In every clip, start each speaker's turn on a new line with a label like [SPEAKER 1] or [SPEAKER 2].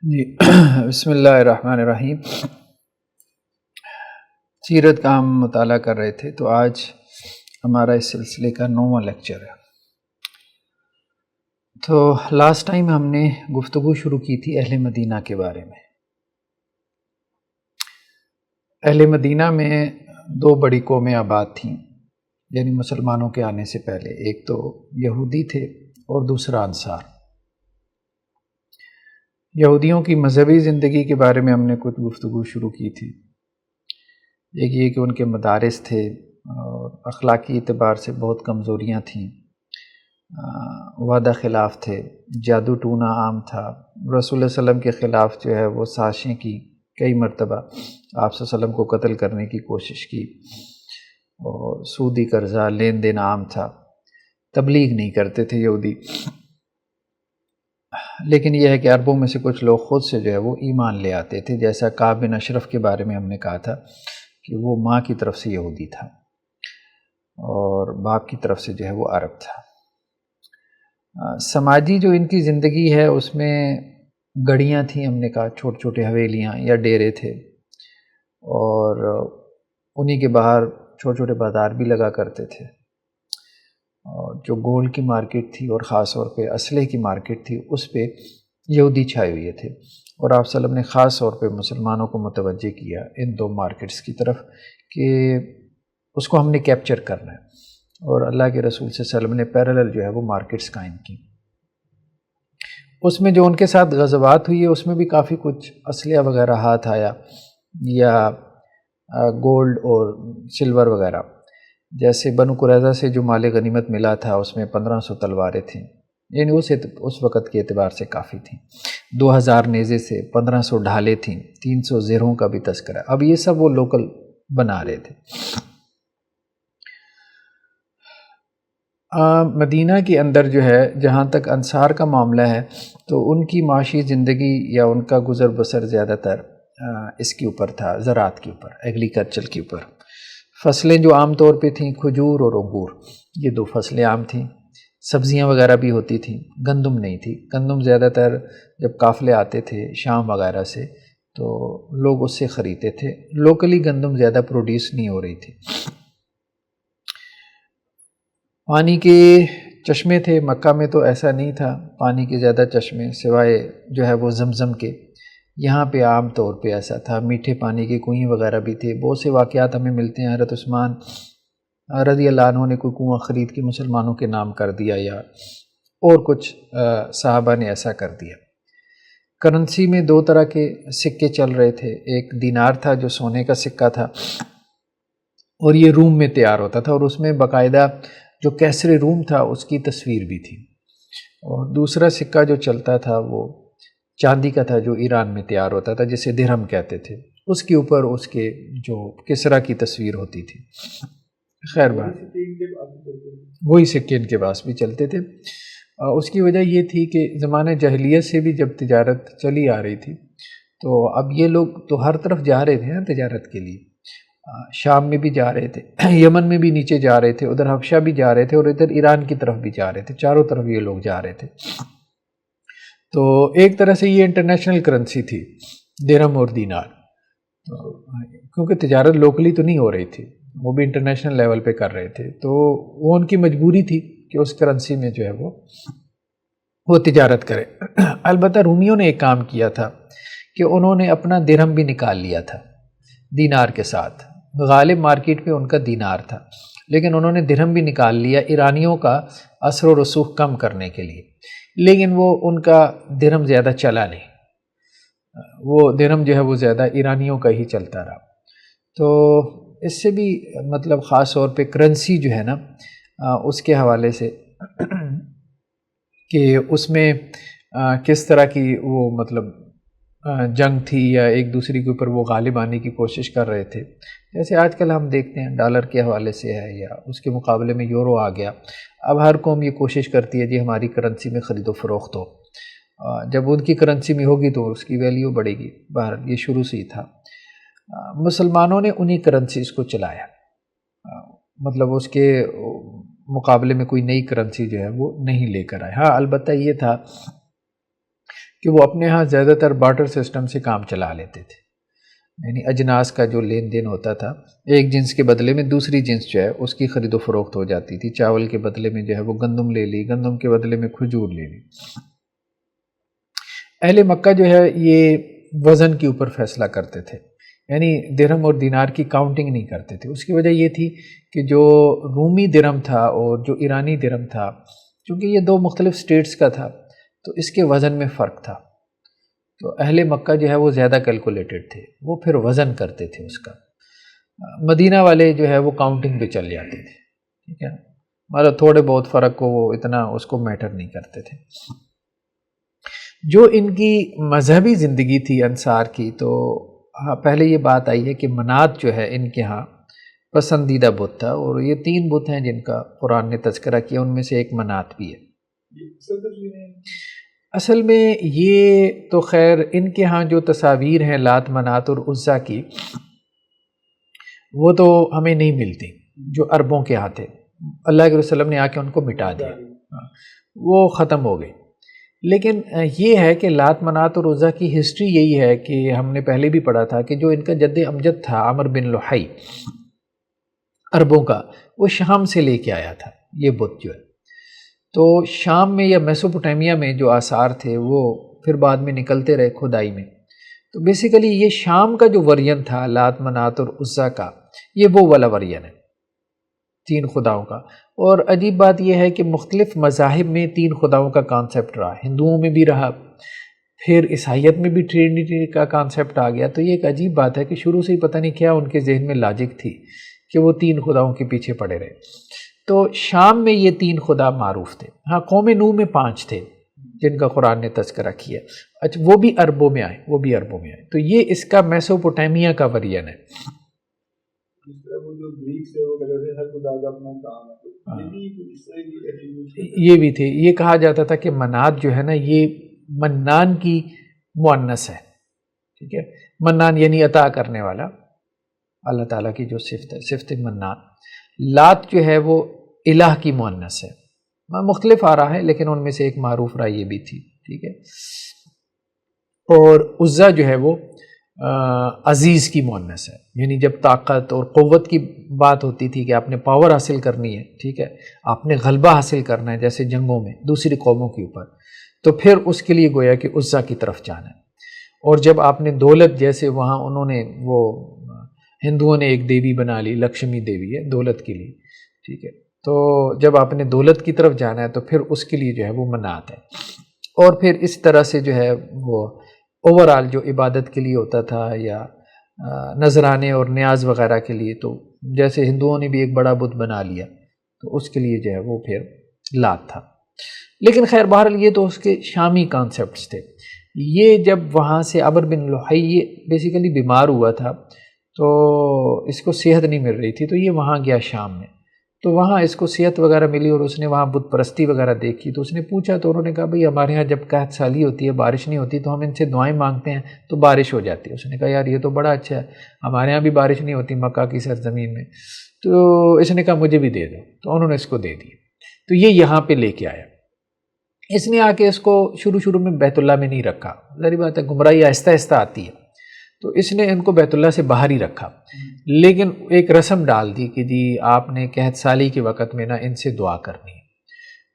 [SPEAKER 1] جی بسم اللہ الرحمن الرحیم۔ سیرت کا ہم مطالعہ کر رہے تھے، تو آج ہمارا اس سلسلے کا 9واں لیکچر ہے۔ تو لاسٹ ٹائم ہم نے گفتگو شروع کی تھی اہل مدینہ کے بارے میں۔ اہل مدینہ میں دو بڑی قومیں آباد تھیں، یعنی مسلمانوں کے آنے سے پہلے۔ ایک تو یہودی تھے اور دوسرا انصار۔ یہودیوں کی مذہبی زندگی کے بارے میں ہم نے کچھ گفتگو شروع کی تھی۔ ایک یہ کہ ان کے مدارس تھے اور اخلاقی اعتبار سے بہت کمزوریاں تھیں، وعدہ خلاف تھے، جادو ٹونا عام تھا، رسول اللہ صلی اللہ علیہ وسلم کے خلاف جو ہے وہ سازشیں کی، کئی مرتبہ آپ صلی اللہ علیہ وسلم کو قتل کرنے کی کوشش کی، اور سودی قرضہ لین دین عام تھا۔ تبلیغ نہیں کرتے تھے یہودی، لیکن یہ ہے کہ عربوں میں سے کچھ لوگ خود سے جو ہے وہ ایمان لے آتے تھے، جیسا کعب بن اشرف کے بارے میں ہم نے کہا تھا کہ وہ ماں کی طرف سے یہودی تھا اور باپ کی طرف سے جو ہے وہ عرب تھا۔ سماجی جو ان کی زندگی ہے اس میں گڑیاں تھیں، ہم نے کہا چھوٹے چھوٹے حویلیاں یا ڈیرے تھے، اور انہی کے باہر چھوٹے چھوٹے بازار بھی لگا کرتے تھے، اور جو گولڈ کی مارکیٹ تھی اور خاص طور پہ اسلحے کی مارکیٹ تھی اس پہ یہودی چھائے ہوئے تھے، اور آپ صلی اللہ علیہ وسلم نے خاص طور پہ مسلمانوں کو متوجہ کیا ان دو مارکیٹس کی طرف کہ اس کو ہم نے کیپچر کرنا ہے، اور اللہ کے رسول صلی اللہ علیہ وسلم نے پیرالل جو ہے وہ مارکیٹس قائم کی۔ اس میں جو ان کے ساتھ غزوات ہوئی ہے اس میں بھی کافی کچھ اسلحہ وغیرہ ہاتھ آیا، یا گولڈ اور سلور وغیرہ۔ جیسے بنو قریظہ سے جو مال غنیمت ملا تھا اس میں 1500 تلواریں تھیں، یعنی اس وقت کے اعتبار سے کافی تھیں۔ 2000 نیزے سے 1500 ڈھالیں تھیں، 300 زرہوں کا بھی تذکرہ۔ اب یہ سب وہ لوکل بنا رہے تھے۔ مدینہ کے اندر جو ہے جہاں تک انصار کا معاملہ ہے تو ان کی معاشی زندگی یا ان کا گزر بسر زیادہ تر اس کے اوپر تھا، زراعت کے اوپر، ایگریکلچر کے اوپر۔ فصلیں جو عام طور پہ تھیں کھجور اور انگور، یہ دو فصلیں عام تھیں۔ سبزیاں وغیرہ بھی ہوتی تھیں، گندم نہیں تھی۔ گندم زیادہ تر جب قافلے آتے تھے شام وغیرہ سے تو لوگ اس سے خریدتے تھے، لوکلی گندم زیادہ پروڈیوس نہیں ہو رہی تھی۔ پانی کے چشمے تھے، مکہ میں تو ایسا نہیں تھا پانی کے زیادہ چشمے، سوائے جو ہے وہ زمزم کے۔ یہاں پہ عام طور پہ ایسا تھا، میٹھے پانی کے کنویں وغیرہ بھی تھے۔ بہت سے واقعات ہمیں ملتے ہیں، حضرت عثمان رضی اللہ عنہ نے کوئی کنواں خرید کے مسلمانوں کے نام کر دیا، یا اور کچھ صحابہ نے ایسا کر دیا۔ کرنسی میں دو طرح کے سکے چل رہے تھے، ایک دینار تھا جو سونے کا سکہ تھا، اور یہ روم میں تیار ہوتا تھا، اور اس میں باقاعدہ جو کیسر روم تھا اس کی تصویر بھی تھی۔ اور دوسرا سکہ جو چلتا تھا وہ چاندی کا تھا جو ایران میں تیار ہوتا تھا، جسے درہم کہتے تھے، اس کے اوپر اس کے جو کسریٰ کی تصویر ہوتی تھی۔ خیر بات، وہی سکے ان کے پاس بھی چلتے تھے۔ اس کی وجہ یہ تھی کہ زمانہ جاہلیت سے بھی جب تجارت چلی آ رہی تھی تو اب یہ لوگ تو ہر طرف جا رہے تھے نا تجارت کے لیے، شام میں بھی جا رہے تھے، یمن میں بھی نیچے جا رہے تھے، ادھر حبشہ بھی جا رہے تھے، اور ادھر ایران کی طرف بھی جا رہے تھے، چاروں طرف یہ لوگ جا رہے تھے۔ تو ایک طرح سے یہ انٹرنیشنل کرنسی تھی، درہم اور دینار، کیونکہ تجارت لوکلی تو نہیں ہو رہی تھی، وہ بھی انٹرنیشنل لیول پہ کر رہے تھے، تو وہ ان کی مجبوری تھی کہ اس کرنسی میں جو ہے وہ تجارت کرے۔ البتہ رومیوں نے ایک کام کیا تھا کہ انہوں نے اپنا درہم بھی نکال لیا تھا دینار کے ساتھ۔ غالب مارکیٹ میں ان کا دینار تھا، لیکن انہوں نے درہم بھی نکال لیا ایرانیوں کا اثر و رسوخ کم کرنے کے لیے، لیکن وہ ان کا درہم زیادہ چلا نہیں، وہ درہم جو ہے وہ زیادہ ایرانیوں کا ہی چلتا رہا۔ تو اس سے بھی مطلب خاص طور پہ کرنسی جو ہے نا اس کے حوالے سے کہ اس میں کس طرح کی وہ مطلب جنگ تھی، یا ایک دوسرے کے اوپر وہ غالب آنے کی کوشش کر رہے تھے، جیسے آج کل ہم دیکھتے ہیں ڈالر کے حوالے سے ہے، یا اس کے مقابلے میں یورو آ گیا۔ اب ہر قوم یہ کوشش کرتی ہے جی ہماری کرنسی میں خرید و فروخت ہو، جب ان کی کرنسی میں ہوگی تو اس کی ویلیو بڑھے گی۔ بہرحال یہ شروع سے ہی تھا۔ مسلمانوں نے انہی کرنسیز کو چلایا، مطلب اس کے مقابلے میں کوئی نئی کرنسی جو ہے وہ نہیں لے کر آئے۔ ہاں البتہ یہ تھا کہ وہ اپنے ہاں زیادہ تر بارٹر سسٹم سے کام چلا لیتے تھے، یعنی اجناس کا جو لین دین ہوتا تھا، ایک جنس کے بدلے میں دوسری جنس جو ہے اس کی خرید و فروخت ہو جاتی تھی. چاول کے بدلے میں جو ہے وہ گندم لے لی، گندم کے بدلے میں کھجور لے لی. اہل مکہ جو ہے یہ وزن کے اوپر فیصلہ کرتے تھے، یعنی درہم اور دینار کی کاؤنٹنگ نہیں کرتے تھے. اس کی وجہ یہ تھی کہ جو رومی درہم تھا اور جو ایرانی درہم تھا، چونکہ یہ دو مختلف سٹیٹس کا تھا تو اس کے وزن میں فرق تھا. تو اہل مکہ جو ہے وہ زیادہ کیلکولیٹڈ تھے، وہ پھر وزن کرتے تھے اس کا. مدینہ والے جو ہے وہ کاؤنٹنگ پہ چل جاتے تھے، ٹھیک ہے، مطلب تھوڑے بہت فرق کو وہ اتنا اس کو میٹر نہیں کرتے تھے. جو ان کی مذہبی زندگی تھی انصار کی، تو پہلے یہ بات آئی ہے کہ منات جو ہے ان کے ہاں پسندیدہ بت تھا، اور یہ 3 بت ہیں جن کا قرآن نے تذکرہ کیا، ان میں سے ایک منات بھی ہے. اصل میں یہ تو خیر ان کے ہاں جو تصاویر ہیں لات منات اور عزا کی، وہ تو ہمیں نہیں ملتی، جو عربوں کے ہاں تھے. اللہ کے رسول نے آ کے ان کو مٹا دیا، وہ ختم ہو گئی. لیکن یہ ہے کہ لات منات اور عزا کی ہسٹری یہی ہے کہ ہم نے پہلے بھی پڑھا تھا کہ جو ان کا جد امجد تھا عمر بن لحی عربوں کا، وہ شام سے لے کے آیا تھا یہ بت جو ہے. تو شام میں یا میسوپوٹیمیا میں جو آثار تھے وہ پھر بعد میں نکلتے رہے کھدائی میں. تو بیسیکلی یہ شام کا جو ورژن تھا لات منات اور عزا کا، یہ وہ والا ورژن ہے 3 خداؤں کا. اور عجیب بات یہ ہے کہ مختلف مذاہب میں 3 خداؤں کا کانسیپٹ رہا، ہندوؤں میں بھی رہا، پھر عیسائیت میں بھی ٹرینٹی کا کانسیپٹ آ گیا. تو یہ ایک عجیب بات ہے کہ شروع سے ہی پتہ نہیں کیا ان کے ذہن میں لاجک تھی کہ وہ 3 خداؤں کے پیچھے پڑے رہے. تو شام میں یہ 3 خدا معروف تھے. ہاں قوم نوح میں 5 تھے جن کا قرآن نے تذکرہ کیا. اچھا وہ بھی عربوں میں آئے، وہ بھی عربوں میں آئے. تو یہ اس کا میسوپوٹیمیا کا ورژن ہے. یہ بھی تھے. یہ کہا جاتا تھا کہ منات جو ہے نا یہ منان کی مؤنث ہے، ٹھیک ہے. منان یعنی عطا کرنے والا، اللہ تعالیٰ کی جو صفت ہے، صفت منان. لات جو ہے وہ الہ کی مؤنث ہے. مختلف آ رہا ہے لیکن ان میں سے ایک معروف رائے یہ بھی تھی، ٹھیک ہے. اور عزا جو ہے وہ عزیز کی مؤنث ہے، یعنی جب طاقت اور قوت کی بات ہوتی تھی کہ آپ نے پاور حاصل کرنی ہے، ٹھیک ہے، آپ نے غلبہ حاصل کرنا ہے جیسے جنگوں میں دوسری قوموں کے اوپر، تو پھر اس کے لیے گویا کہ عزا کی طرف جانا ہے. اور جب آپ نے دولت، جیسے وہاں انہوں نے وہ ہندوؤں نے ایک دیوی بنا لی، لکشمی دیوی ہے دولت کے لیے، ٹھیک ہے. تو جب آپ نے دولت کی طرف جانا ہے تو پھر اس کے لیے جو ہے وہ منات ہے. اور پھر اس طرح سے جو ہے وہ اوورآل جو عبادت کے لیے ہوتا تھا یا نذرانے اور نیاز وغیرہ کے لیے، تو جیسے ہندوؤں نے بھی ایک بڑا بت بنا لیا تو اس کے لیے جو ہے وہ پھر لات تھا. لیکن خیر بہرحال یہ تو اس کے شامی کانسیپٹس تھے. یہ جب وہاں سے عمر بن لحی یہ بیسیکلی بیمار ہوا تھا تو اس کو صحت نہیں مل رہی تھی، تو یہ وہاں گیا شام میں. تو وہاں اس کو صحت وغیرہ ملی اور اس نے وہاں بت پرستی وغیرہ دیکھی. تو اس نے پوچھا تو انہوں نے کہا بھئی ہمارے ہاں جب قحط سالی ہوتی ہے، بارش نہیں ہوتی، تو ہم ان سے دعائیں مانگتے ہیں تو بارش ہو جاتی ہے. اس نے کہا یار یہ تو بڑا اچھا ہے، ہمارے ہاں بھی بارش نہیں ہوتی مکہ کی سرزمین میں. تو اس نے کہا مجھے بھی دے دو، تو انہوں نے اس کو دے دی. تو یہ یہاں پہ لے کے آیا. اس نے آ کے اس کو شروع میں بیت اللہ میں نہیں رکھا، ظاہر بات ہے گمراہی آہستہ آہستہ آتی ہے، تو اس نے ان کو بیت اللہ سے باہر ہی رکھا. لیکن ایک رسم ڈال دی کہ جی آپ نے قحط سالی کے وقت میں نا ان سے دعا کرنی ہے.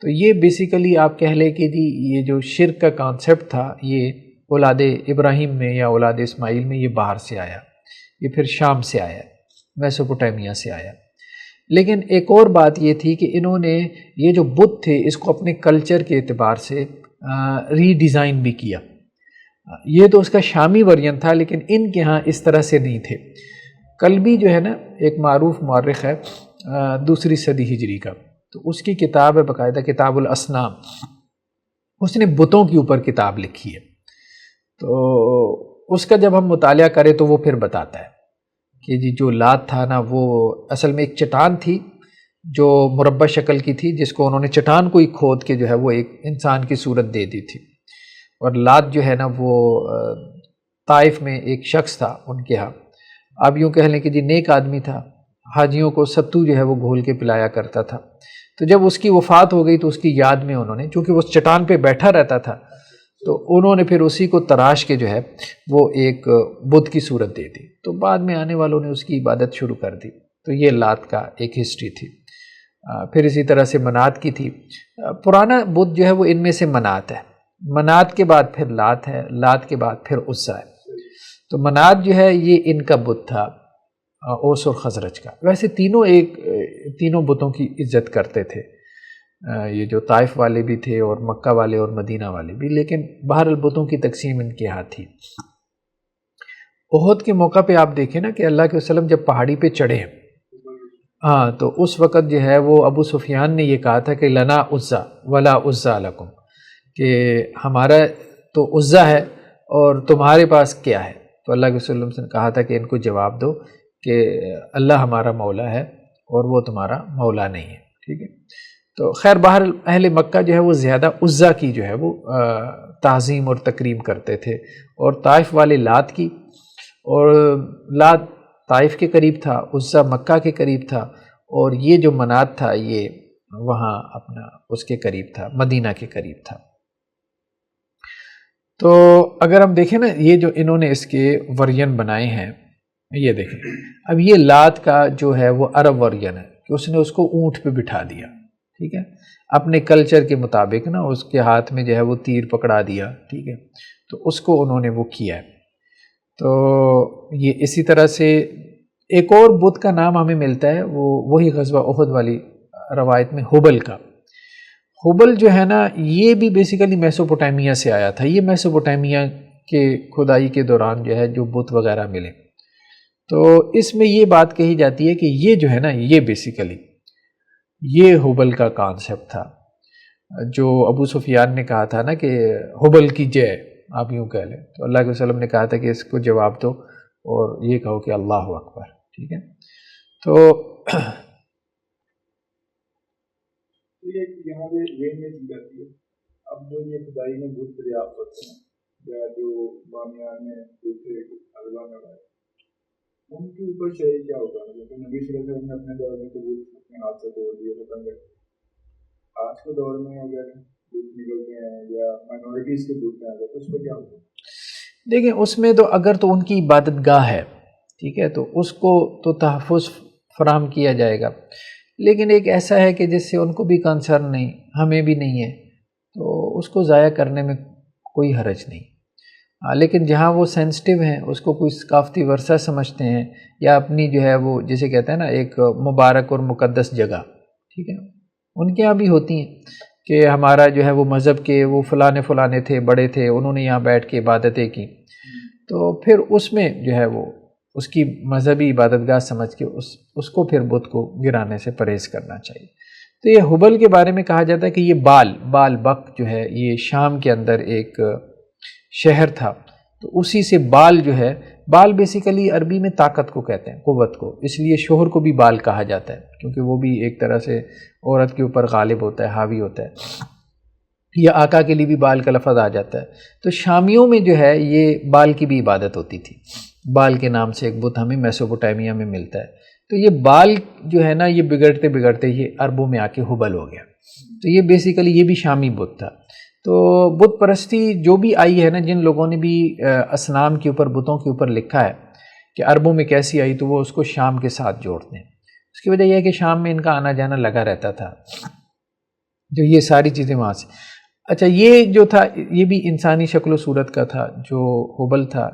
[SPEAKER 1] تو یہ بیسیکلی آپ کہہ لیں کہ جی یہ جو شرک کا کانسیپٹ تھا یہ اولاد ابراہیم میں یا اولاد اسماعیل میں یہ باہر سے آیا، یہ پھر شام سے آیا، میسوپوٹیمیا سے آیا. لیکن ایک اور بات یہ تھی کہ انہوں نے یہ جو بت تھے اس کو اپنے کلچر کے اعتبار سے ری ڈیزائن بھی کیا. یہ تو اس کا شامی ورژن تھا لیکن ان کے ہاں اس طرح سے نہیں تھے. کلبی جو ہے نا ایک معروف مورخ ہے 2 صدی ہجری کا، تو اس کی کتاب ہے باقاعدہ کتاب الاسنام. اس نے بتوں کے اوپر کتاب لکھی ہے. تو اس کا جب ہم مطالعہ کریں تو وہ پھر بتاتا ہے کہ جی جو لات تھا نا وہ اصل میں ایک چٹان تھی جو مربع شکل کی تھی، جس کو انہوں نے چٹان کو ہی کھود کے جو ہے وہ ایک انسان کی صورت دے دی تھی. اور لات جو ہے نا وہ طائف میں ایک شخص تھا ان کے ہاں، آپ یوں کہہ لیں کہ جی نیک آدمی تھا، حاجیوں کو ستو جو ہے وہ گھول کے پلایا کرتا تھا. تو جب اس کی وفات ہو گئی تو اس کی یاد میں انہوں نے، چونکہ وہ چٹان پہ بیٹھا رہتا تھا تو انہوں نے پھر اسی کو تراش کے جو ہے وہ ایک بت کی صورت دے دی، تو بعد میں آنے والوں نے اس کی عبادت شروع کر دی۔ تو یہ لات کا ایک ہسٹری تھی۔ پھر اسی طرح سے منات کی تھی۔ پرانا بت جو ہے وہ ان میں سے منات ہے، منات کے بعد پھر لات ہے، لات کے بعد پھر عزا ہے۔ تو منات جو ہے یہ ان کا بت تھا، اوس اور خزرج کا۔ ویسے تینوں بتوں کی عزت کرتے تھے، یہ جو طائف والے بھی تھے اور مکہ والے اور مدینہ والے بھی، لیکن بہرحال بتوں کی تقسیم ان کے ہاتھ تھی۔ احد کے موقع پہ آپ دیکھیں نا کہ اللہ کے وسلم جب پہاڑی پہ چڑھے، ہاں، تو اس وقت جو ہے وہ ابو سفیان نے یہ کہا تھا کہ لنا عزا ولا عزا لکم، کہ ہمارا تو عزا ہے اور تمہارے پاس کیا ہے؟ تو اللہ کے وسلم نے کہا تھا کہ ان کو جواب دو کہ اللہ ہمارا مولا ہے اور وہ تمہارا مولا نہیں ہے، ٹھیک ہے۔ تو خیر بہر اہل مکہ جو ہے وہ زیادہ عزا کی جو ہے وہ تعظیم اور تکریم کرتے تھے، اور طائف والے لات کی، اور لات طائف کے قریب تھا، عزا مکہ کے قریب تھا، اور یہ جو منات تھا یہ وہاں اپنا اس کے قریب تھا، مدینہ کے قریب تھا۔ تو اگر ہم دیکھیں نا یہ جو انہوں نے اس کے ورژن بنائے ہیں، یہ دیکھیں اب یہ لات کا جو ہے وہ عرب ورژن ہے کہ اس نے اس کو اونٹ پہ بٹھا دیا، ٹھیک ہے، اپنے کلچر کے مطابق نا، اس کے ہاتھ میں جو ہے وہ تیر پکڑا دیا، ٹھیک ہے، تو اس کو انہوں نے وہ کیا ہے۔ تو یہ اسی طرح سے ایک اور بت کا نام ہمیں ملتا ہے، وہی غزوہ احد والی روایت میں حبل کا۔ حبل جو ہے نا یہ بھی بیسیکلی میسوپوٹیمیا سے آیا تھا، یہ میسوپوٹیمیا کے کھدائی کے دوران جو ہے جو بت وغیرہ ملے، تو اس میں یہ بات کہی جاتی ہے کہ یہ جو ہے نا یہ بیسیکلی یہ حبل کا کانسیپٹ تھا، جو ابو سفیان نے کہا تھا نا کہ حبل کی جے، آپ یوں کہہ لیں، تو اللہ کے وسلم نے کہا تھا کہ اس کو جواب دو اور یہ کہو کہ اللہ اکبر، ٹھیک ہے۔ تو
[SPEAKER 2] یہاں پہ یہ نہیں جاتی ہے، اب جو یہ خدائی میں بت دریافت کرتے ہیں یا جو بامیان میں دوسرے حلوہ میں ان کے اوپر شہری کیا ہوگا؟ جیسے نبی صلی اللہ علیہ وسلم نے اپنے دور میں تو بت اپنے ہاتھ سے توڑ دیے ختم کر، آج کے دور میں اگر بت نکلتے ہیں یا مائنورٹیز کے بت ہیں تو اس پہ کیا ہوگا؟
[SPEAKER 1] دیکھیں اس میں تو اگر تو ان کی عبادت گاہ ہے، ٹھیک ہے، تو اس کو تو تحفظ فراہم کیا جائے گا، لیکن ایک ایسا ہے کہ جس سے ان کو بھی کنسرن نہیں، ہمیں بھی نہیں ہے، تو اس کو ضائع کرنے میں کوئی حرج نہیں۔ لیکن جہاں وہ سینسٹیو ہیں، اس کو کوئی ثقافتی ورثہ سمجھتے ہیں یا اپنی جو ہے وہ جسے کہتے ہیں نا ایک مبارک اور مقدس جگہ، ٹھیک ہے، ان کے یہاں بھی ہوتی ہیں کہ ہمارا جو ہے وہ مذہب کے وہ فلانے تھے، بڑے تھے، انہوں نے یہاں بیٹھ کے عبادتیں کی، تو پھر اس میں جو ہے وہ اس کی مذہبی عبادت گاہ سمجھ کے اس کو پھر بت کو گرانے سے پرہیز کرنا چاہیے۔ تو یہ حبل کے بارے میں کہا جاتا ہے کہ یہ بال بک جو ہے یہ شام کے اندر ایک شہر تھا، تو اسی سے بال جو ہے، بال بیسیکلی عربی میں طاقت کو کہتے ہیں، قوت کو، اس لیے شوہر کو بھی بال کہا جاتا ہے کیونکہ وہ بھی ایک طرح سے عورت کے اوپر غالب ہوتا ہے، حاوی ہوتا ہے، یا آقا کے لیے بھی بال کا لفظ آ جاتا ہے۔ تو شامیوں میں جو ہے یہ بال کی بھی عبادت ہوتی تھی، بال کے نام سے ایک بت ہمیں میسوپوٹیمیا میں ملتا ہے۔ تو یہ بال جو ہے نا یہ بگڑتے یہ عربوں میں آ کے حبل ہو گیا، تو یہ بیسیکلی یہ بھی شامی بت تھا۔ تو بت پرستی جو بھی آئی ہے نا، جن لوگوں نے بھی اصنام کے اوپر، بتوں کے اوپر لکھا ہے کہ عربوں میں کیسی آئی، تو وہ اس کو شام کے ساتھ جوڑتے ہیں۔ اس کی وجہ یہ ہے کہ شام میں ان کا آنا جانا لگا رہتا تھا، جو یہ ساری چیزیں وہاں سے۔ اچھا یہ جو تھا یہ بھی انسانی شکل و صورت کا تھا جو حبل تھا،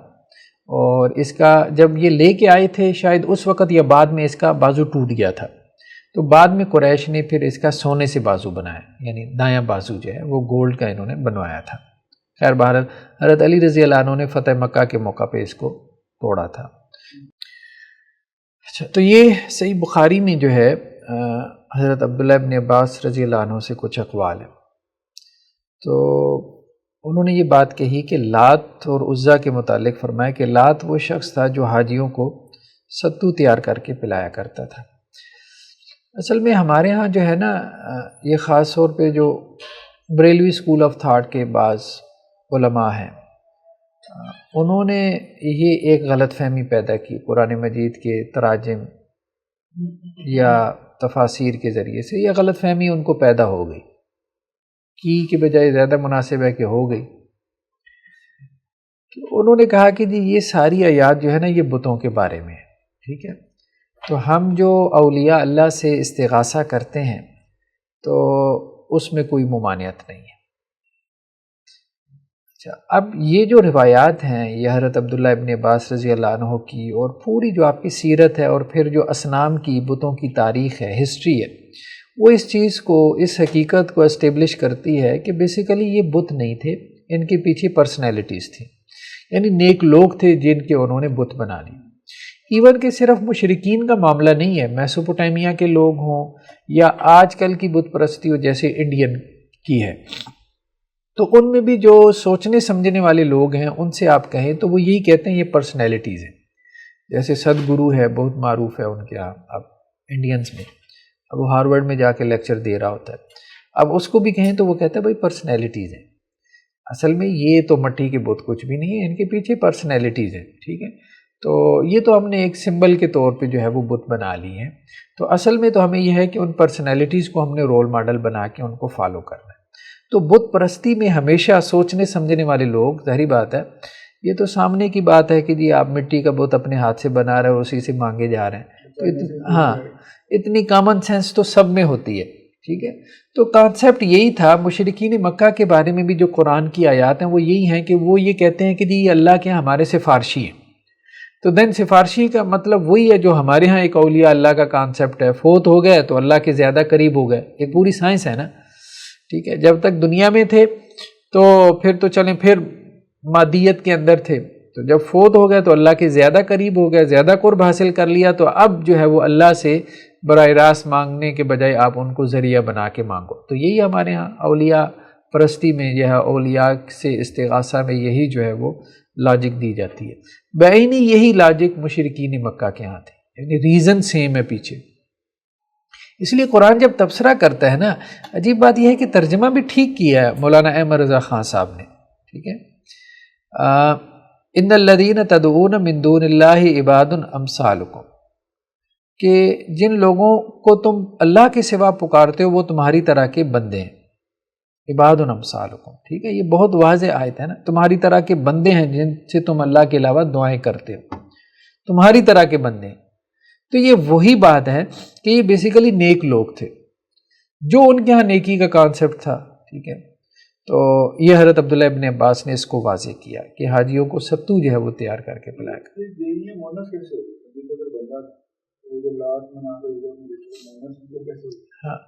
[SPEAKER 1] اور اس کا جب یہ لے کے آئے تھے شاید اس وقت یا بعد میں اس کا بازو ٹوٹ گیا تھا، تو بعد میں قریش نے پھر اس کا سونے سے بازو بنایا، یعنی دایاں بازو جو ہے وہ گولڈ کا انہوں نے بنوایا تھا۔ خیر بہرحال حضرت علی رضی اللہ عنہ نے فتح مکہ کے موقع پہ اس کو توڑا تھا۔ اچھا تو یہ صحیح بخاری میں جو ہے حضرت عبداللہ ابن عباس رضی اللہ عنہ سے کچھ اقوال ہیں، تو انہوں نے یہ بات کہی کہ لات اور عزا کے متعلق فرمایا کہ لات وہ شخص تھا جو حاجیوں کو ستو تیار کر کے پلایا کرتا تھا۔ اصل میں ہمارے ہاں جو ہے نا یہ خاص طور پہ جو بریلوی اسکول آف تھاٹ کے بعض علماء ہیں، انہوں نے یہ ایک غلط فہمی پیدا کی قرآن مجید کے تراجم یا تفاسیر کے ذریعے سے، یہ غلط فہمی ان کو پیدا ہو گئی، کی بجائے زیادہ مناسب ہے کہ ہو گئی، تو انہوں نے کہا کہ جی یہ ساری آیات جو ہے نا یہ بتوں کے بارے میں ہے، ٹھیک ہے، تو ہم جو اولیاء اللہ سے استغاثہ کرتے ہیں تو اس میں کوئی ممانعت نہیں ہے۔ اچھا، اب یہ جو روایات ہیں یہ حضرت عبداللہ ابن عباس رضی اللہ عنہ کی، اور پوری جو آپ کی سیرت ہے اور پھر جو اصنام کی بتوں کی تاریخ ہے، ہسٹری ہے، وہ اس چیز کو، اس حقیقت کو اسٹیبلش کرتی ہے کہ بیسیکلی یہ بت نہیں تھے، ان کے پیچھے پرسنالٹیز تھیں، یعنی نیک لوگ تھے جن کے انہوں نے بت بنا لی۔ ایون کہ صرف مشرکین کا معاملہ نہیں ہے، میسوپوٹیمیا کے لوگ ہوں یا آج کل کی بت پرستی ہو جیسے انڈین کی ہے، تو ان میں بھی جو سوچنے سمجھنے والے لوگ ہیں ان سے آپ کہیں تو وہ یہی کہتے ہیں یہ پرسنالٹیز ہیں۔ جیسے سد گرو ہے، بہت معروف ہے ان کے یہاں اب انڈینز میں، اب وہ ہارورڈ میں جا کے لیکچر دے رہا ہوتا ہے، اب اس کو بھی کہیں تو وہ کہتا ہے بھائی پرسنالٹیز ہیں۔ اصل میں یہ تو مٹی کے بت کچھ بھی نہیں ہے، ان کے پیچھے پرسنالٹیز ہیں، ٹھیک ہے، تو یہ تو ہم نے ایک سمبل کے طور پہ جو ہے وہ بت بنا لی ہیں، تو اصل میں تو ہمیں یہ ہے کہ ان پرسنالٹیز کو ہم نے رول ماڈل بنا کے ان کو فالو کرنا ہے۔ تو بت پرستی میں ہمیشہ سوچنے سمجھنے والے لوگ، ظاہری بات ہے یہ تو سامنے کی بات ہے کہ جی آپ مٹی کا بت اپنے ہاتھ سے بنا رہے ہو، اسی سے مانگے جا رہے ہیں، تو ہاں اتنی کامن سینس تو سب میں ہوتی ہے، ٹھیک ہے۔ تو کانسیپٹ یہی تھا مشرکین مکہ کے بارے میں بھی، جو قرآن کی آیات ہیں وہ یہی ہیں کہ وہ یہ کہتے ہیں کہ جی یہ اللہ کے ہمارے سفارشی ہیں، تو دین سفارشی کا مطلب وہی ہے جو ہمارے ہاں ایک اولیاء اللہ کا کانسیپٹ ہے، فوت ہو گئے تو اللہ کے زیادہ قریب ہو گئے، یہ پوری سائنس ہے نا، ٹھیک ہے۔ جب تک دنیا میں تھے تو پھر تو چلیں، پھر مادیت کے اندر تھے، تو جب فوت ہو گئے تو اللہ کے زیادہ قریب ہو گئے، زیادہ قرب حاصل کر لیا، تو اب جو ہے وہ اللہ سے براہ راست مانگنے کے بجائے آپ ان کو ذریعہ بنا کے مانگو۔ تو یہی ہمارے ہاں اولیاء پرستی میں، یہ ہے اولیاء سے استغاثہ میں یہی جو ہے وہ لاجک دی جاتی ہے۔ بعینی یہی لاجک مشرکین مکہ کے ہاں تھے، یعنی ریزن سیم ہے پیچھے۔ اس لیے قرآن جب تبصرہ کرتا ہے نا، عجیب بات یہ ہے کہ ترجمہ بھی ٹھیک کیا ہے مولانا احمد رضا خان صاحب نے، ٹھیک ہے، ان الذین تدعون من دون اللہ عباد امثالکم، کہ جن لوگوں کو تم اللہ کے سوا پکارتے ہو وہ تمہاری طرح کے بندے ہیں، عباد امثالکم، ٹھیک ہے، یہ بہت واضح آیت ہے نا، تمہاری طرح کے بندے ہیں جن سے تم اللہ کے علاوہ دعائیں کرتے ہو، تمہاری طرح کے بندے ہیں۔ تو یہ وہی بات ہے کہ یہ بیسیکلی نیک لوگ تھے جو ان کے ہاں نیکی کا کانسیپٹ تھا، ٹھیک ہے۔ تو یہ حضرت عبداللہ ابن عباس نے اس کو واضح کیا کہ حاجیوں کو ستو جو ہے وہ تیار کر کے پلایا کر۔ ہاں،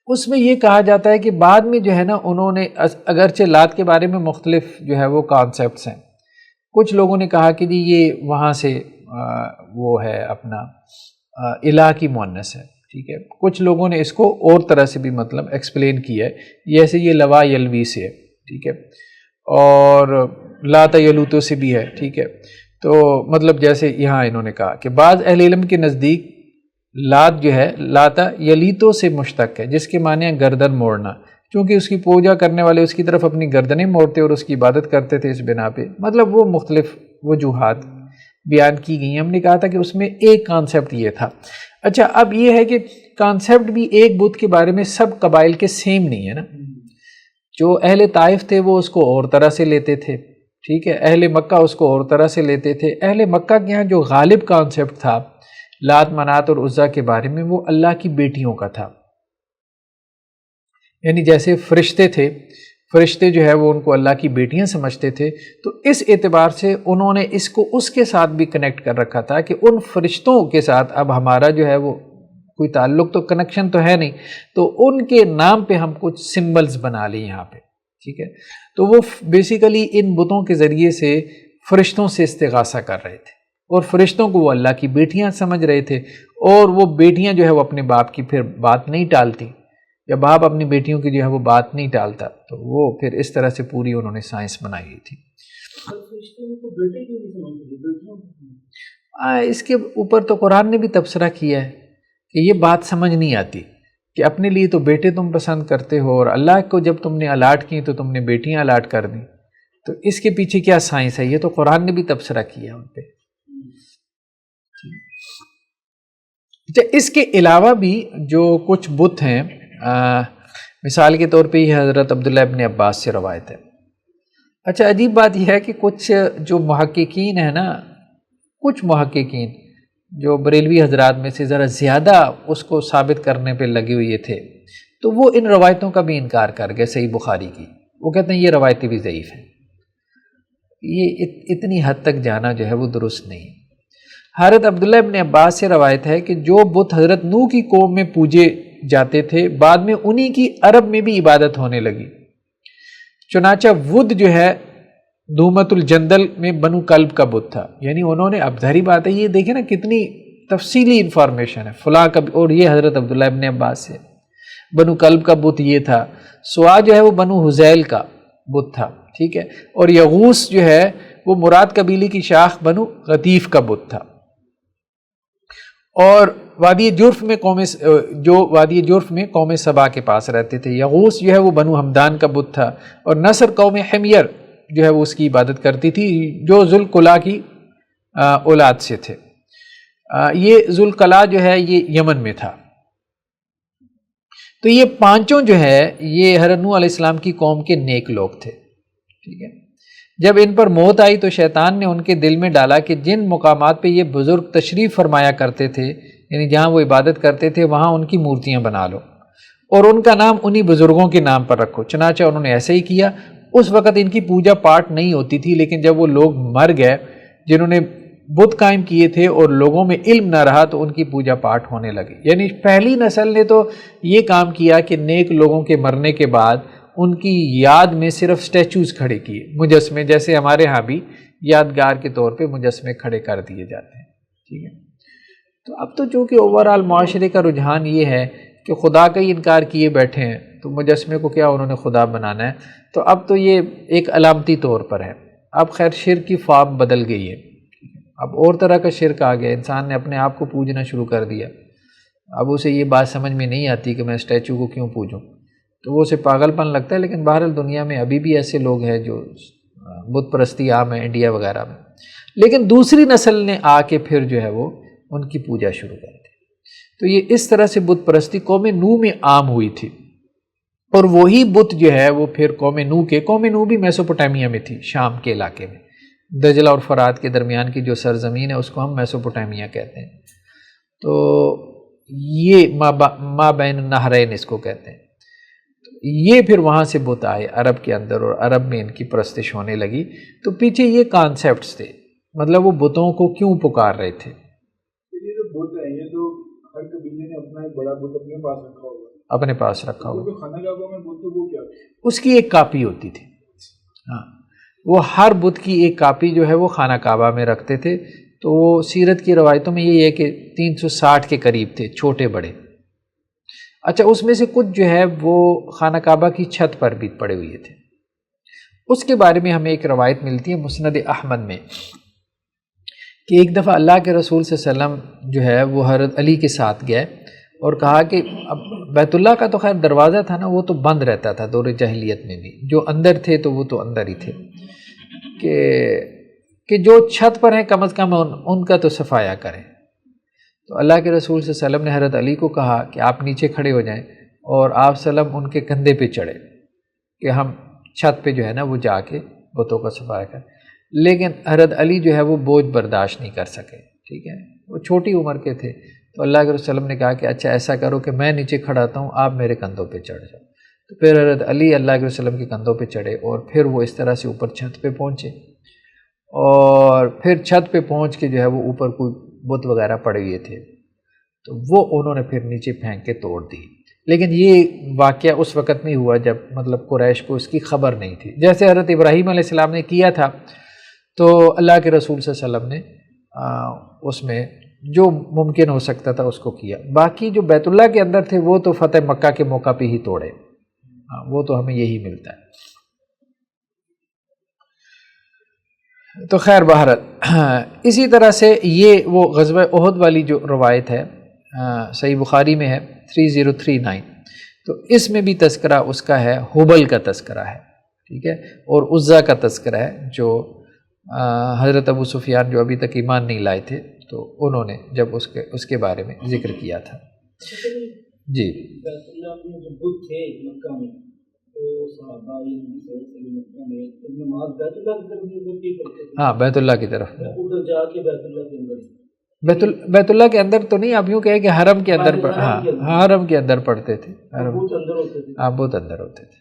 [SPEAKER 1] اس میں یہ کہا جاتا ہے کہ بعد میں جو ہے نا انہوں نے، اگرچہ لات کے بارے میں مختلف جو ہے وہ کانسیپٹس ہیں، کچھ لوگوں نے کہا کہ جی یہ وہاں سے وہ ہے اپنا الہ کی مؤنث ہے، ٹھیک ہے، کچھ لوگوں نے اس کو اور طرح سے بھی مطلب ایکسپلین کیا ہے، جیسے یہ لوا یلوی سے ہے، ٹھیک ہے، اور لاتا یلوتو سے بھی ہے، ٹھیک ہے۔ تو مطلب جیسے یہاں انہوں نے کہا کہ بعض اہل علم کے نزدیک لات جو ہے لاتا یلیتو سے مشتق ہے، جس کے معنی ہے گردن موڑنا، چونکہ اس کی پوجا کرنے والے اس کی طرف اپنی گردنیں موڑتے اور اس کی عبادت کرتے تھے، اس بنا پہ مطلب وہ مختلف وجوہات بیان کی گئی ہیں۔ ہم نے کہا تھا کہ اس میں ایک کانسیپٹ یہ تھا۔ اچھا، اب یہ ہے کہ کانسیپٹ بھی ایک بت کے بارے میں سب قبائل کے سیم نہیں ہے نا، جو اہل طائف تھے وہ اس کو اور طرح سے لیتے تھے، ٹھیک ہے، اہل مکہ اس کو اور طرح سے لیتے تھے۔ اہل مکہ کے یہاں جو غالب کانسیپٹ تھا لات منات اور عزا کے بارے میں وہ اللہ کی بیٹیوں کا تھا، یعنی جیسے فرشتے تھے، فرشتے جو ہے وہ ان کو اللہ کی بیٹیاں سمجھتے تھے، تو اس اعتبار سے انہوں نے اس کو اس کے ساتھ بھی کنیکٹ کر رکھا تھا کہ ان فرشتوں کے ساتھ اب ہمارا جو ہے وہ کوئی تعلق تو کنیکشن تو ہے نہیں، تو ان کے نام پہ ہم کچھ سمبلز بنا لیں یہاں پہ، ٹھیک ہے۔ تو وہ بیسیکلی ان بتوں کے ذریعے سے فرشتوں سے استغاثہ کر رہے تھے، اور فرشتوں کو وہ اللہ کی بیٹیاں سمجھ رہے تھے، اور وہ بیٹیاں جو ہے وہ اپنے باپ کی پھر بات نہیں ٹالتی، یا باپ اپنی بیٹیوں کی جو ہے وہ بات نہیں ٹالتا، تو وہ پھر اس طرح سے پوری انہوں نے سائنس بنائی ہوئی تھی۔ اس کے اوپر تو قرآن نے بھی تبصرہ کیا ہے کہ یہ بات سمجھ نہیں آتی کہ اپنے لیے تو بیٹے تم پسند کرتے ہو، اور اللہ کو جب تم نے الاٹ کی تو تم نے بیٹیاں الاٹ کر دیں، تو اس کے پیچھے کیا سائنس ہے؟ یہ تو قرآن نے بھی تبصرہ کیا ان پہ۔ اچھا، اس کے علاوہ بھی جو کچھ بت ہیں، مثال کے طور پہ یہ حضرت عبداللہ ابن عباس سے روایت ہے، اچھا عجیب بات یہ ہے کہ کچھ جو محققین ہیں نا، کچھ محققین جو بریلوی حضرات میں سے ذرا زیادہ اس کو ثابت کرنے پہ لگے ہوئے تھے، تو وہ ان روایتوں کا بھی انکار کر گئے صحیح بخاری کی. وہ کہتے ہیں یہ روایتیں بھی ضعیف ہیں. یہ اتنی حد تک جانا جو ہے وہ درست نہیں. حضرت عبداللہ ابن عباس سے روایت ہے کہ جو بت حضرت نوح کی قوم میں پوجے جاتے تھے، بعد میں انہی کی عرب میں بھی عبادت ہونے لگی. چنانچہ ود جو ہے دومت الجندل میں بنو کلب کا بت تھا. یعنی انہوں نے، اب ظاہری بات ہے یہ دیکھیں نا کتنی تفصیلی انفارمیشن ہے، فلاں کا، اور یہ حضرت عبداللہ ابن عباس سے بنو کلب کا بت یہ تھا. سوا جو ہے وہ بنو حزیل کا بت تھا، ٹھیک ہے. اور یغوث جو ہے وہ مراد قبیلے کی شاخ بنو غطیف کا بت تھا. اور وادی جرف میں وادی جرف میں قوم سبا کے پاس رہتے تھے. یغوث جو ہے وہ بنو ہمدان کا بت تھا. اور نصر قوم حمیر جو ہے وہ اس کی عبادت کرتی تھی، جو ذوالقلاع کی اولاد سے تھے. یہ ذوالقلاع جو ہے یہ یمن میں تھا. تو یہ پانچوں جو ہے یہ حضرت نوح علیہ السلام کی قوم کے نیک لوگ تھے، ٹھیک ہے. جب ان پر موت آئی تو شیطان نے ان کے دل میں ڈالا کہ جن مقامات پہ یہ بزرگ تشریف فرمایا کرتے تھے، یعنی جہاں وہ عبادت کرتے تھے، وہاں ان کی مورتیاں بنا لو اور ان کا نام انہی بزرگوں کے نام پر رکھو. چنانچہ انہوں نے ایسا ہی کیا. اس وقت ان کی پوجا پاٹ نہیں ہوتی تھی، لیکن جب وہ لوگ مر گئے جنہوں نے بت قائم کیے تھے اور لوگوں میں علم نہ رہا، تو ان کی پوجا پاٹ ہونے لگی. یعنی پہلی نسل نے تو یہ کام کیا کہ نیک لوگوں کے مرنے کے بعد ان کی یاد میں صرف سٹیچوز کھڑے کیے، مجسمے، جیسے ہمارے ہاں بھی یادگار کے طور پہ مجسمے کھڑے کر دیے جاتے ہیں، ٹھیک ہے. تو اب تو چونکہ اوورآل معاشرے کا رجحان یہ ہے کہ خدا کا ہی انکار کیے بیٹھے ہیں، تو مجسمے کو کیا انہوں نے خدا بنانا ہے. تو اب تو یہ ایک علامتی طور پر ہے. اب خیر شرک کی فارم بدل گئی ہے، اب اور طرح کا شرک آ گیا. انسان نے اپنے آپ کو پوجنا شروع کر دیا. اب اسے یہ بات سمجھ میں نہیں آتی کہ میں اسٹیچو کو کیوں پوجوں، تو وہ اسے پاگل پن لگتا ہے. لیکن بہرحال دنیا میں ابھی بھی ایسے لوگ ہیں جو بت پرستی عام ہے انڈیا وغیرہ میں. لیکن دوسری نسل نے آ کے پھر جو ہے وہ ان کی پوجا شروع کر دی. تو یہ اس طرح سے بت پرستی قوم نوح میں عام ہوئی تھی. اور وہی بت جو ہے وہ پھر قوم نوح بھی میسوپوٹیمیا میں تھی، شام کے علاقے میں. دجلہ اور فرات کے درمیان کی جو سرزمین ہے اس کو ہم میسوپوٹیمیا کہتے ہیں. تو یہ ما بین النہرین اس کو کہتے ہیں. یہ پھر وہاں سے بت آئے عرب کے اندر، اور عرب میں ان کی پرستش ہونے لگی. تو پیچھے یہ کانسیپٹس تھے، مطلب وہ بتوں کو کیوں پکار رہے تھے.
[SPEAKER 2] یہ جو بت ہیں یہ تو ہر قبیلے نے اپنا ایک بڑا بت اپنے پاس رکھا ہوگا.
[SPEAKER 1] اپنے پاس رکھا ہوگا.
[SPEAKER 2] خانہ کعبہ میں بت وہ کیا
[SPEAKER 1] اس کی ایک کاپی ہوتی تھی. ہاں، وہ ہر بت کی ایک کاپی جو ہے وہ خانہ کعبہ میں رکھتے تھے. تو سیرت کی روایتوں میں یہ ہے کہ 360 کے قریب تھے، چھوٹے بڑے. اچھا، اس میں سے کچھ جو ہے وہ خانہ کعبہ کی چھت پر بھی پڑے ہوئے تھے. اس کے بارے میں ہمیں ایک روایت ملتی ہے مسند احمد میں کہ ایک دفعہ اللہ کے رسول صلی اللہ علیہ وسلم جو ہے وہ حضرت علی کے ساتھ گئے اور کہا کہ اب بیت اللہ کا تو خیر دروازہ تھا نا، وہ تو بند رہتا تھا دور جاہلیت میں بھی. جو اندر تھے تو وہ تو اندر ہی تھے، کہ جو چھت پر ہیں کم از کم ان کا تو صفایا کریں. تو اللہ کے رسول صلی اللہ علیہ وسلم نے حضرت علی کو کہا کہ آپ نیچے کھڑے ہو جائیں، اور آپ صلی اللہ علیہ وسلم ان کے کندھے پہ چڑھے کہ ہم چھت پہ جو ہے نا وہ جا کے بتوں کا صفایا کریں. لیکن حضرت علی جو ہے وہ بوجھ برداشت نہیں کر سکے، ٹھیک ہے، وہ چھوٹی عمر کے تھے. تو اللہ کے رسول صلی اللہ علیہ وسلم نے کہا کہ اچھا ایسا کرو کہ میں نیچے کھڑاتا ہوں، آپ میرے کندھوں پہ چڑھ جاؤ. تو پھر حضرت علی اللہ کے رسول کے کندھوں پہ چڑھے، اور پھر وہ اس طرح سے اوپر چھت پہ پہنچے. اور پھر چھت پہ پہنچ کے جو ہے وہ اوپر کوئی بت وغیرہ پڑے ہوئے تھے، تو وہ انہوں نے پھر نیچے پھینک کے توڑ دی. لیکن یہ واقعہ اس وقت نہیں ہوا جب مطلب قریش کو اس کی خبر نہیں تھی. جیسے حضرت ابراہیم علیہ السلام نے کیا تھا، تو اللہ کے رسول صلی اللہ علیہ وسلم نے اس میں جو ممکن ہو سکتا تھا اس کو کیا. باقی جو بیت اللہ کے اندر تھے وہ تو فتح مکہ کے موقع پہ ہی توڑے. وہ تو ہمیں یہی ملتا ہے. تو خیر بہرحال اسی طرح سے یہ وہ غزوہ احد والی جو روایت ہے صحیح بخاری میں ہے 3039. تو اس میں بھی تذکرہ اس کا ہے، حبل کا تذکرہ ہے، ٹھیک ہے، اور عزا کا تذکرہ ہے، جو حضرت ابو سفیان جو ابھی تک ایمان نہیں لائے تھے، تو انہوں نے جب اس کے بارے میں ذکر کیا تھا. جی،
[SPEAKER 3] بیت اللہ میں جو بت تھے مکہ میں،
[SPEAKER 1] ہاں بیت اللہ کی طرف،
[SPEAKER 3] ادھر جا کے بیت اللہ کے اندر،
[SPEAKER 1] بیت اللہ کے اندر تو نہیں، آپ یوں کہیں کہ حرم کے اندر، ہاں حرم کے اندر پڑھتے تھے، حرم
[SPEAKER 3] بہت اندر ہوتے تھے،
[SPEAKER 1] ہاں بہت اندر ہوتے تھے.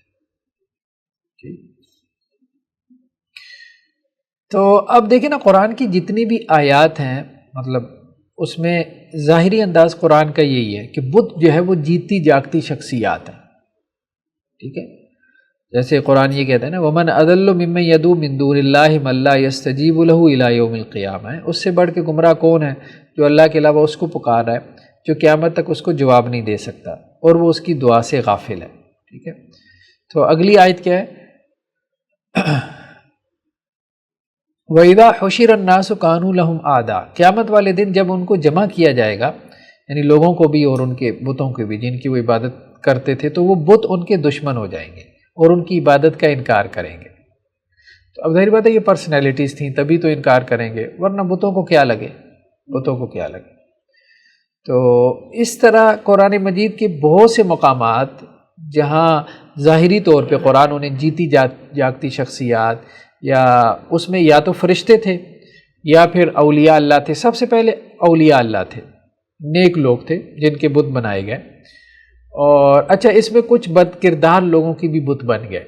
[SPEAKER 1] تو اب دیکھیں نا قرآن کی جتنی بھی آیات ہیں، مطلب اس میں ظاہری انداز قرآن کا یہی ہے کہ بت جو ہے وہ جیتی جاگتی شخصیات ہیں. ٹھیک ہے، جیسے قرآن یہ کہتا ہے نا وَمَنْ أَضَلُّ مِمَّنْ يَدْعُو مِن دُونِ اللَّهِ مَن لَّا يَسْتَجِيبُ لَهُ إِلَىٰ يَوْمِ الْقِيَامَةِ. اس سے بڑھ کے گمراہ کون ہے جو اللہ کے علاوہ اس کو پکار رہا ہے جو قیامت تک اس کو جواب نہیں دے سکتا اور وہ اس کی دعا سے غافل ہے. ٹھیک ہے، تو اگلی آیت کیا ہے؟ وَإِذَا حُشِرَ النَّاسُ كَانُوا لَهُمْ أَعْدَاءَ. قیامت والے دن جب ان کو جمع کیا جائے گا، یعنی لوگوں کو بھی اور ان کے بتوں کو بھی جن کی وہ عبادت کرتے تھے، تو وہ بت ان کے دشمن ہو جائیں گے اور ان کی عبادت کا انکار کریں گے. تو اب ظاہر بات ہے یہ پرسنالٹیز تھیں تبھی تو انکار کریں گے، ورنہ بتوں کو کیا لگے، بتوں کو کیا لگے. تو اس طرح قرآن مجید کے بہت سے مقامات جہاں ظاہری طور پہ قرآن انہیں جیتی جاگتی شخصیات، یا اس میں یا تو فرشتے تھے یا پھر اولیاء اللہ تھے. سب سے پہلے اولیاء اللہ تھے، نیک لوگ تھے جن کے بت بنائے گئے. اور اچھا اس میں کچھ بد کردار لوگوں کی بھی بت بن گئے.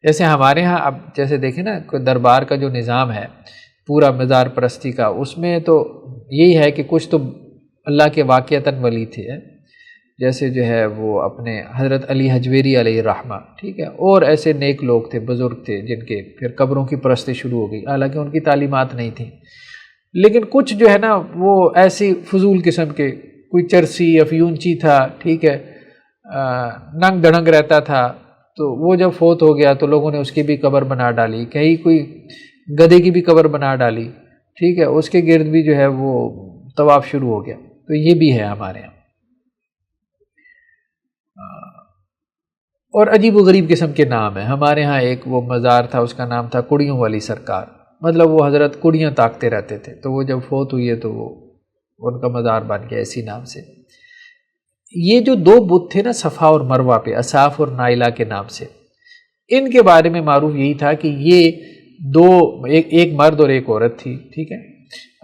[SPEAKER 1] جیسے ہمارے ہاں اب جیسے دیکھیں نا دربار کا جو نظام ہے پورا مزار پرستی کا، اس میں تو یہی ہے کہ کچھ تو اللہ کے واقعتاً ولی تھے، جیسے جو ہے وہ اپنے حضرت علی حجویری علیہ الرحمہ. ٹھیک ہے، اور ایسے نیک لوگ تھے، بزرگ تھے جن کے پھر قبروں کی پرستی شروع ہو گئی، حالانکہ ان کی تعلیمات نہیں تھیں. لیکن کچھ جو ہے نا وہ ایسی فضول قسم کے، کوئی چرسی افیونچی تھا، ٹھیک ہے، ننگ دڑنگ رہتا تھا، تو وہ جب فوت ہو گیا تو لوگوں نے اس کی بھی قبر بنا ڈالی، کہیں کوئی گدھے کی بھی قبر بنا ڈالی. ٹھیک ہے، اس کے گرد بھی جو ہے وہ طواف شروع ہو گیا. تو یہ بھی ہے ہمارے یہاں. اور عجیب و غریب قسم کے نام ہیں. ہمارے ہاں ایک وہ مزار تھا، اس کا نام تھا کڑیوں والی سرکار، مطلب وہ حضرت کڑیاں تاکتے رہتے تھے، تو وہ جب فوت ہوئی ہے تو وہ ان کا مزار بن گیا اسی نام سے. یہ جو دو بت تھے نا صفا اور مروہ پہ، اصاف اور نائلہ کے نام سے، ان کے بارے میں معروف یہی تھا کہ یہ دو، ایک مرد اور ایک عورت تھی. ٹھیک ہے،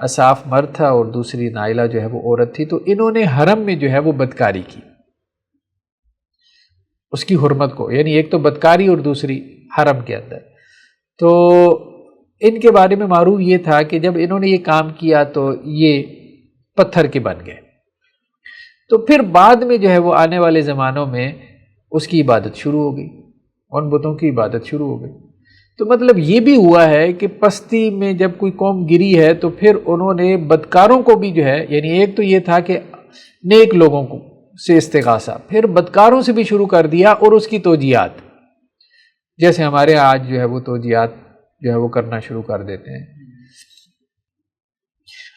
[SPEAKER 1] اصاف مرد تھا اور دوسری نائلہ جو ہے وہ عورت تھی. تو انہوں نے حرم میں جو ہے وہ بدکاری کی، اس کی حرمت کو، یعنی ایک تو بدکاری اور دوسری حرم کے اندر. تو ان کے بارے میں معروف یہ تھا کہ جب انہوں نے یہ کام کیا تو یہ پتھر کے بن گئے. تو پھر بعد میں جو ہے وہ آنے والے زمانوں میں اس کی عبادت شروع ہو گئی، ان بتوں کی عبادت شروع ہو گئی. تو مطلب یہ بھی ہوا ہے کہ پستی میں جب کوئی قوم گری ہے تو پھر انہوں نے بدکاروں کو بھی جو ہے، یعنی ایک تو یہ تھا کہ نیک لوگوں کو سے استغاثہ، پھر بدکاروں سے بھی شروع کر دیا اور اس کی توجیہات، جیسے ہمارے آج جو ہے وہ توجیہات جو ہے وہ کرنا شروع کر دیتے ہیں.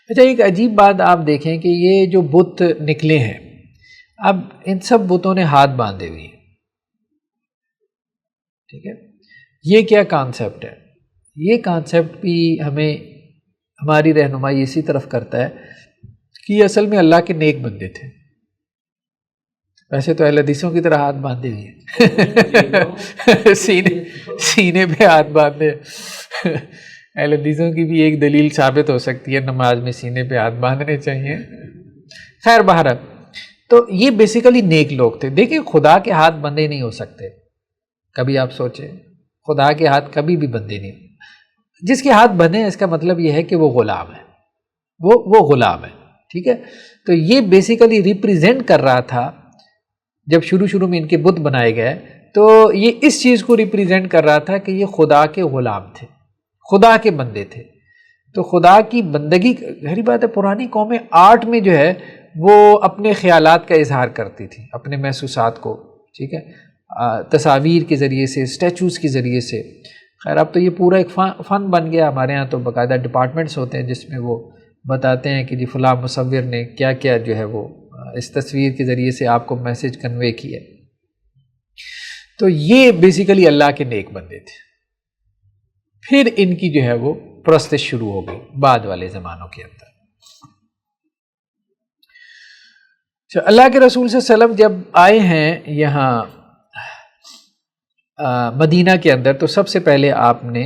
[SPEAKER 1] اچھا ایک عجیب بات آپ دیکھیں کہ یہ جو بت نکلے ہیں، اب ان سب بتوں نے ہاتھ باندھے ہوئے ہیں. ٹھیک ہے، یہ کیا کانسیپٹ ہے؟ یہ کانسیپٹ بھی ہمیں ہماری رہنمائی اسی طرف کرتا ہے کہ یہ اصل میں اللہ کے نیک بندے تھے. ویسے تو اہل حدیثوں کی طرح ہاتھ باندھے ہوئے ہیں سینے پہ ہاتھ باندھے. اہل حدیثوں کی بھی ایک دلیل ثابت ہو سکتی ہے، نماز میں سینے پہ ہاتھ باندھنے چاہیے. خیر بہرحال تو یہ بیسیکلی نیک لوگ تھے. دیکھیں خدا کے ہاتھ بندے نہیں ہو سکتے، کبھی آپ سوچیں خدا کے ہاتھ کبھی بھی بندے نہیں. جس کے ہاتھ بندے ہیں اس کا مطلب یہ ہے کہ وہ غلام ہے، وہ غلام ہے. ٹھیک ہے، تو یہ بیسیکلی ریپریزنٹ کر رہا تھا جب شروع میں ان کے بت بنائے گئے، تو یہ اس چیز کو ریپریزنٹ کر رہا تھا کہ یہ خدا کے غلام تھے، خدا کے بندے تھے. تو خدا کی بندگی، ظاہری بات ہے پرانی قومیں آرٹ میں جو ہے وہ اپنے خیالات کا اظہار کرتی تھی، اپنے محسوسات کو. ٹھیک ہے، تصاویر کے ذریعے سے، اسٹیچوز کے ذریعے سے. خیر اب تو یہ پورا ایک فن بن گیا. ہمارے ہاں تو باقاعدہ ڈپارٹمنٹس ہوتے ہیں جس میں وہ بتاتے ہیں کہ جی فلاں مصور نے کیا کیا جو ہے وہ اس تصویر کے ذریعے سے آپ کو میسج کنوے کیا. تو یہ بیسیکلی اللہ کے نیک بندے تھے. پھر ان کی جو ہے وہ پرستش شروع ہو گئی بعد والے زمانوں کے اندر. اللہ کے رسول صلی اللہ علیہ وسلم جب آئے ہیں یہاں مدینہ کے اندر تو سب سے پہلے آپ نے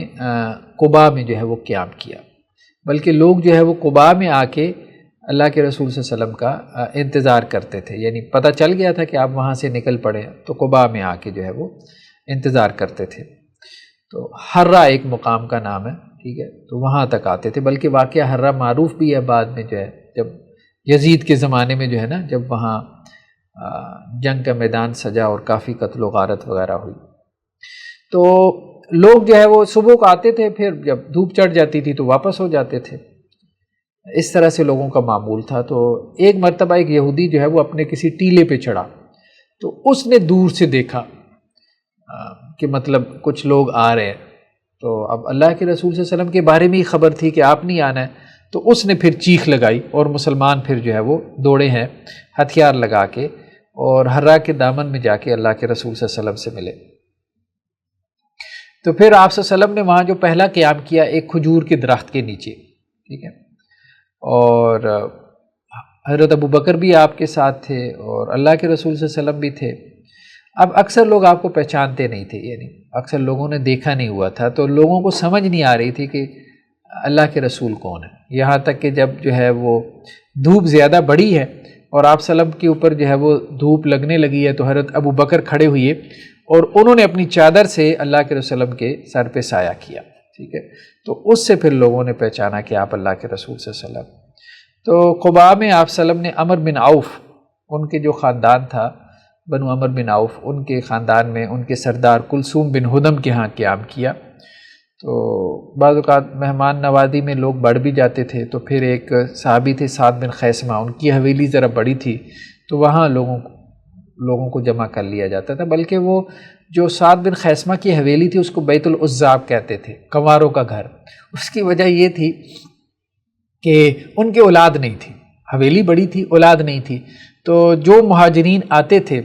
[SPEAKER 1] قباء میں جو ہے وہ قیام کیا، بلکہ لوگ جو ہے وہ قباء میں آ کے اللہ کے رسول صلی اللہ علیہ وسلم کا انتظار کرتے تھے، یعنی پتہ چل گیا تھا کہ آپ وہاں سے نکل پڑے تو قباء میں آ کے جو ہے وہ انتظار کرتے تھے۔ تو حرہ ایک مقام کا نام ہے، ٹھیک ہے، تو وہاں تک آتے تھے، بلکہ واقعہ حرہ معروف بھی ہے بعد میں جو ہے، جب یزید کے زمانے میں جو ہے نا، جب وہاں جنگ کا میدان سجا اور کافی قتل و غارت وغیرہ ہوئی، تو لوگ جو ہے وہ صبح کو آتے تھے، پھر جب دھوپ چڑھ جاتی تھی تو واپس ہو جاتے تھے، اس طرح سے لوگوں کا معمول تھا۔ تو ایک مرتبہ ایک یہودی جو ہے وہ اپنے کسی ٹیلے پہ چڑھا، تو اس نے دور سے دیکھا کہ مطلب کچھ لوگ آ رہے ہیں، تو اب اللہ کے رسول صلی اللہ علیہ وسلم کے بارے میں ہی خبر تھی کہ آپ نہیں آنا ہے، تو اس نے پھر چیخ لگائی اور مسلمان پھر جو ہے وہ دوڑے ہیں ہتھیار لگا کے اور حرہ کے دامن میں جا کے اللہ کے رسول صلی اللہ علیہ وسلم سے ملے۔ تو پھر آپ صلی اللہ علیہ وسلم نے وہاں جو پہلا قیام کیا ایک کھجور کے درخت کے نیچے، ٹھیک ہے، اور حضرت ابو بکر بھی آپ کے ساتھ تھے اور اللہ کے رسول صلی اللہ علیہ وسلم بھی تھے۔ اب اکثر لوگ آپ کو پہچانتے نہیں تھے، یعنی اکثر لوگوں نے دیکھا نہیں ہوا تھا، تو لوگوں کو سمجھ نہیں آ رہی تھی کہ اللہ کے رسول کون ہے، یہاں تک کہ جب جو ہے وہ دھوپ زیادہ بڑی ہے اور آپ صلی اللہ علیہ وسلم کے اوپر جو ہے وہ دھوپ لگنے لگی ہے، تو حضرت ابو بکر کھڑے ہوئے اور انہوں نے اپنی چادر سے اللہ کے رسول وسلم کے سر پہ سایہ کیا، ٹھیک ہے، تو اس سے پھر لوگوں نے پہچانا کہ آپ اللہ کے رسول صلی اللہ علیہ وسلم۔ تو قباء میں آپ صلی اللہ علیہ وسلم نے عمر بن عوف، ان کے جو خاندان تھا بنو عمر بن عوف، ان کے خاندان میں ان کے سردار کلثوم بن ہدم کے ہاں قیام کیا۔ تو بعض اوقات مہمان نوازی میں لوگ بڑھ بھی جاتے تھے، تو پھر ایک صحابی تھے سعد بن خیثمہ، ان کی حویلی ذرا بڑی تھی، تو وہاں لوگوں کو جمع کر لیا جاتا تھا، بلکہ وہ جو سعد بن خیثمہ کی حویلی تھی اس کو بیت العزاب کہتے تھے، کنواروں کا گھر۔ اس کی وجہ یہ تھی کہ ان کے اولاد نہیں تھی، حویلی بڑی تھی، اولاد نہیں تھی، تو جو مہاجرین آتے تھے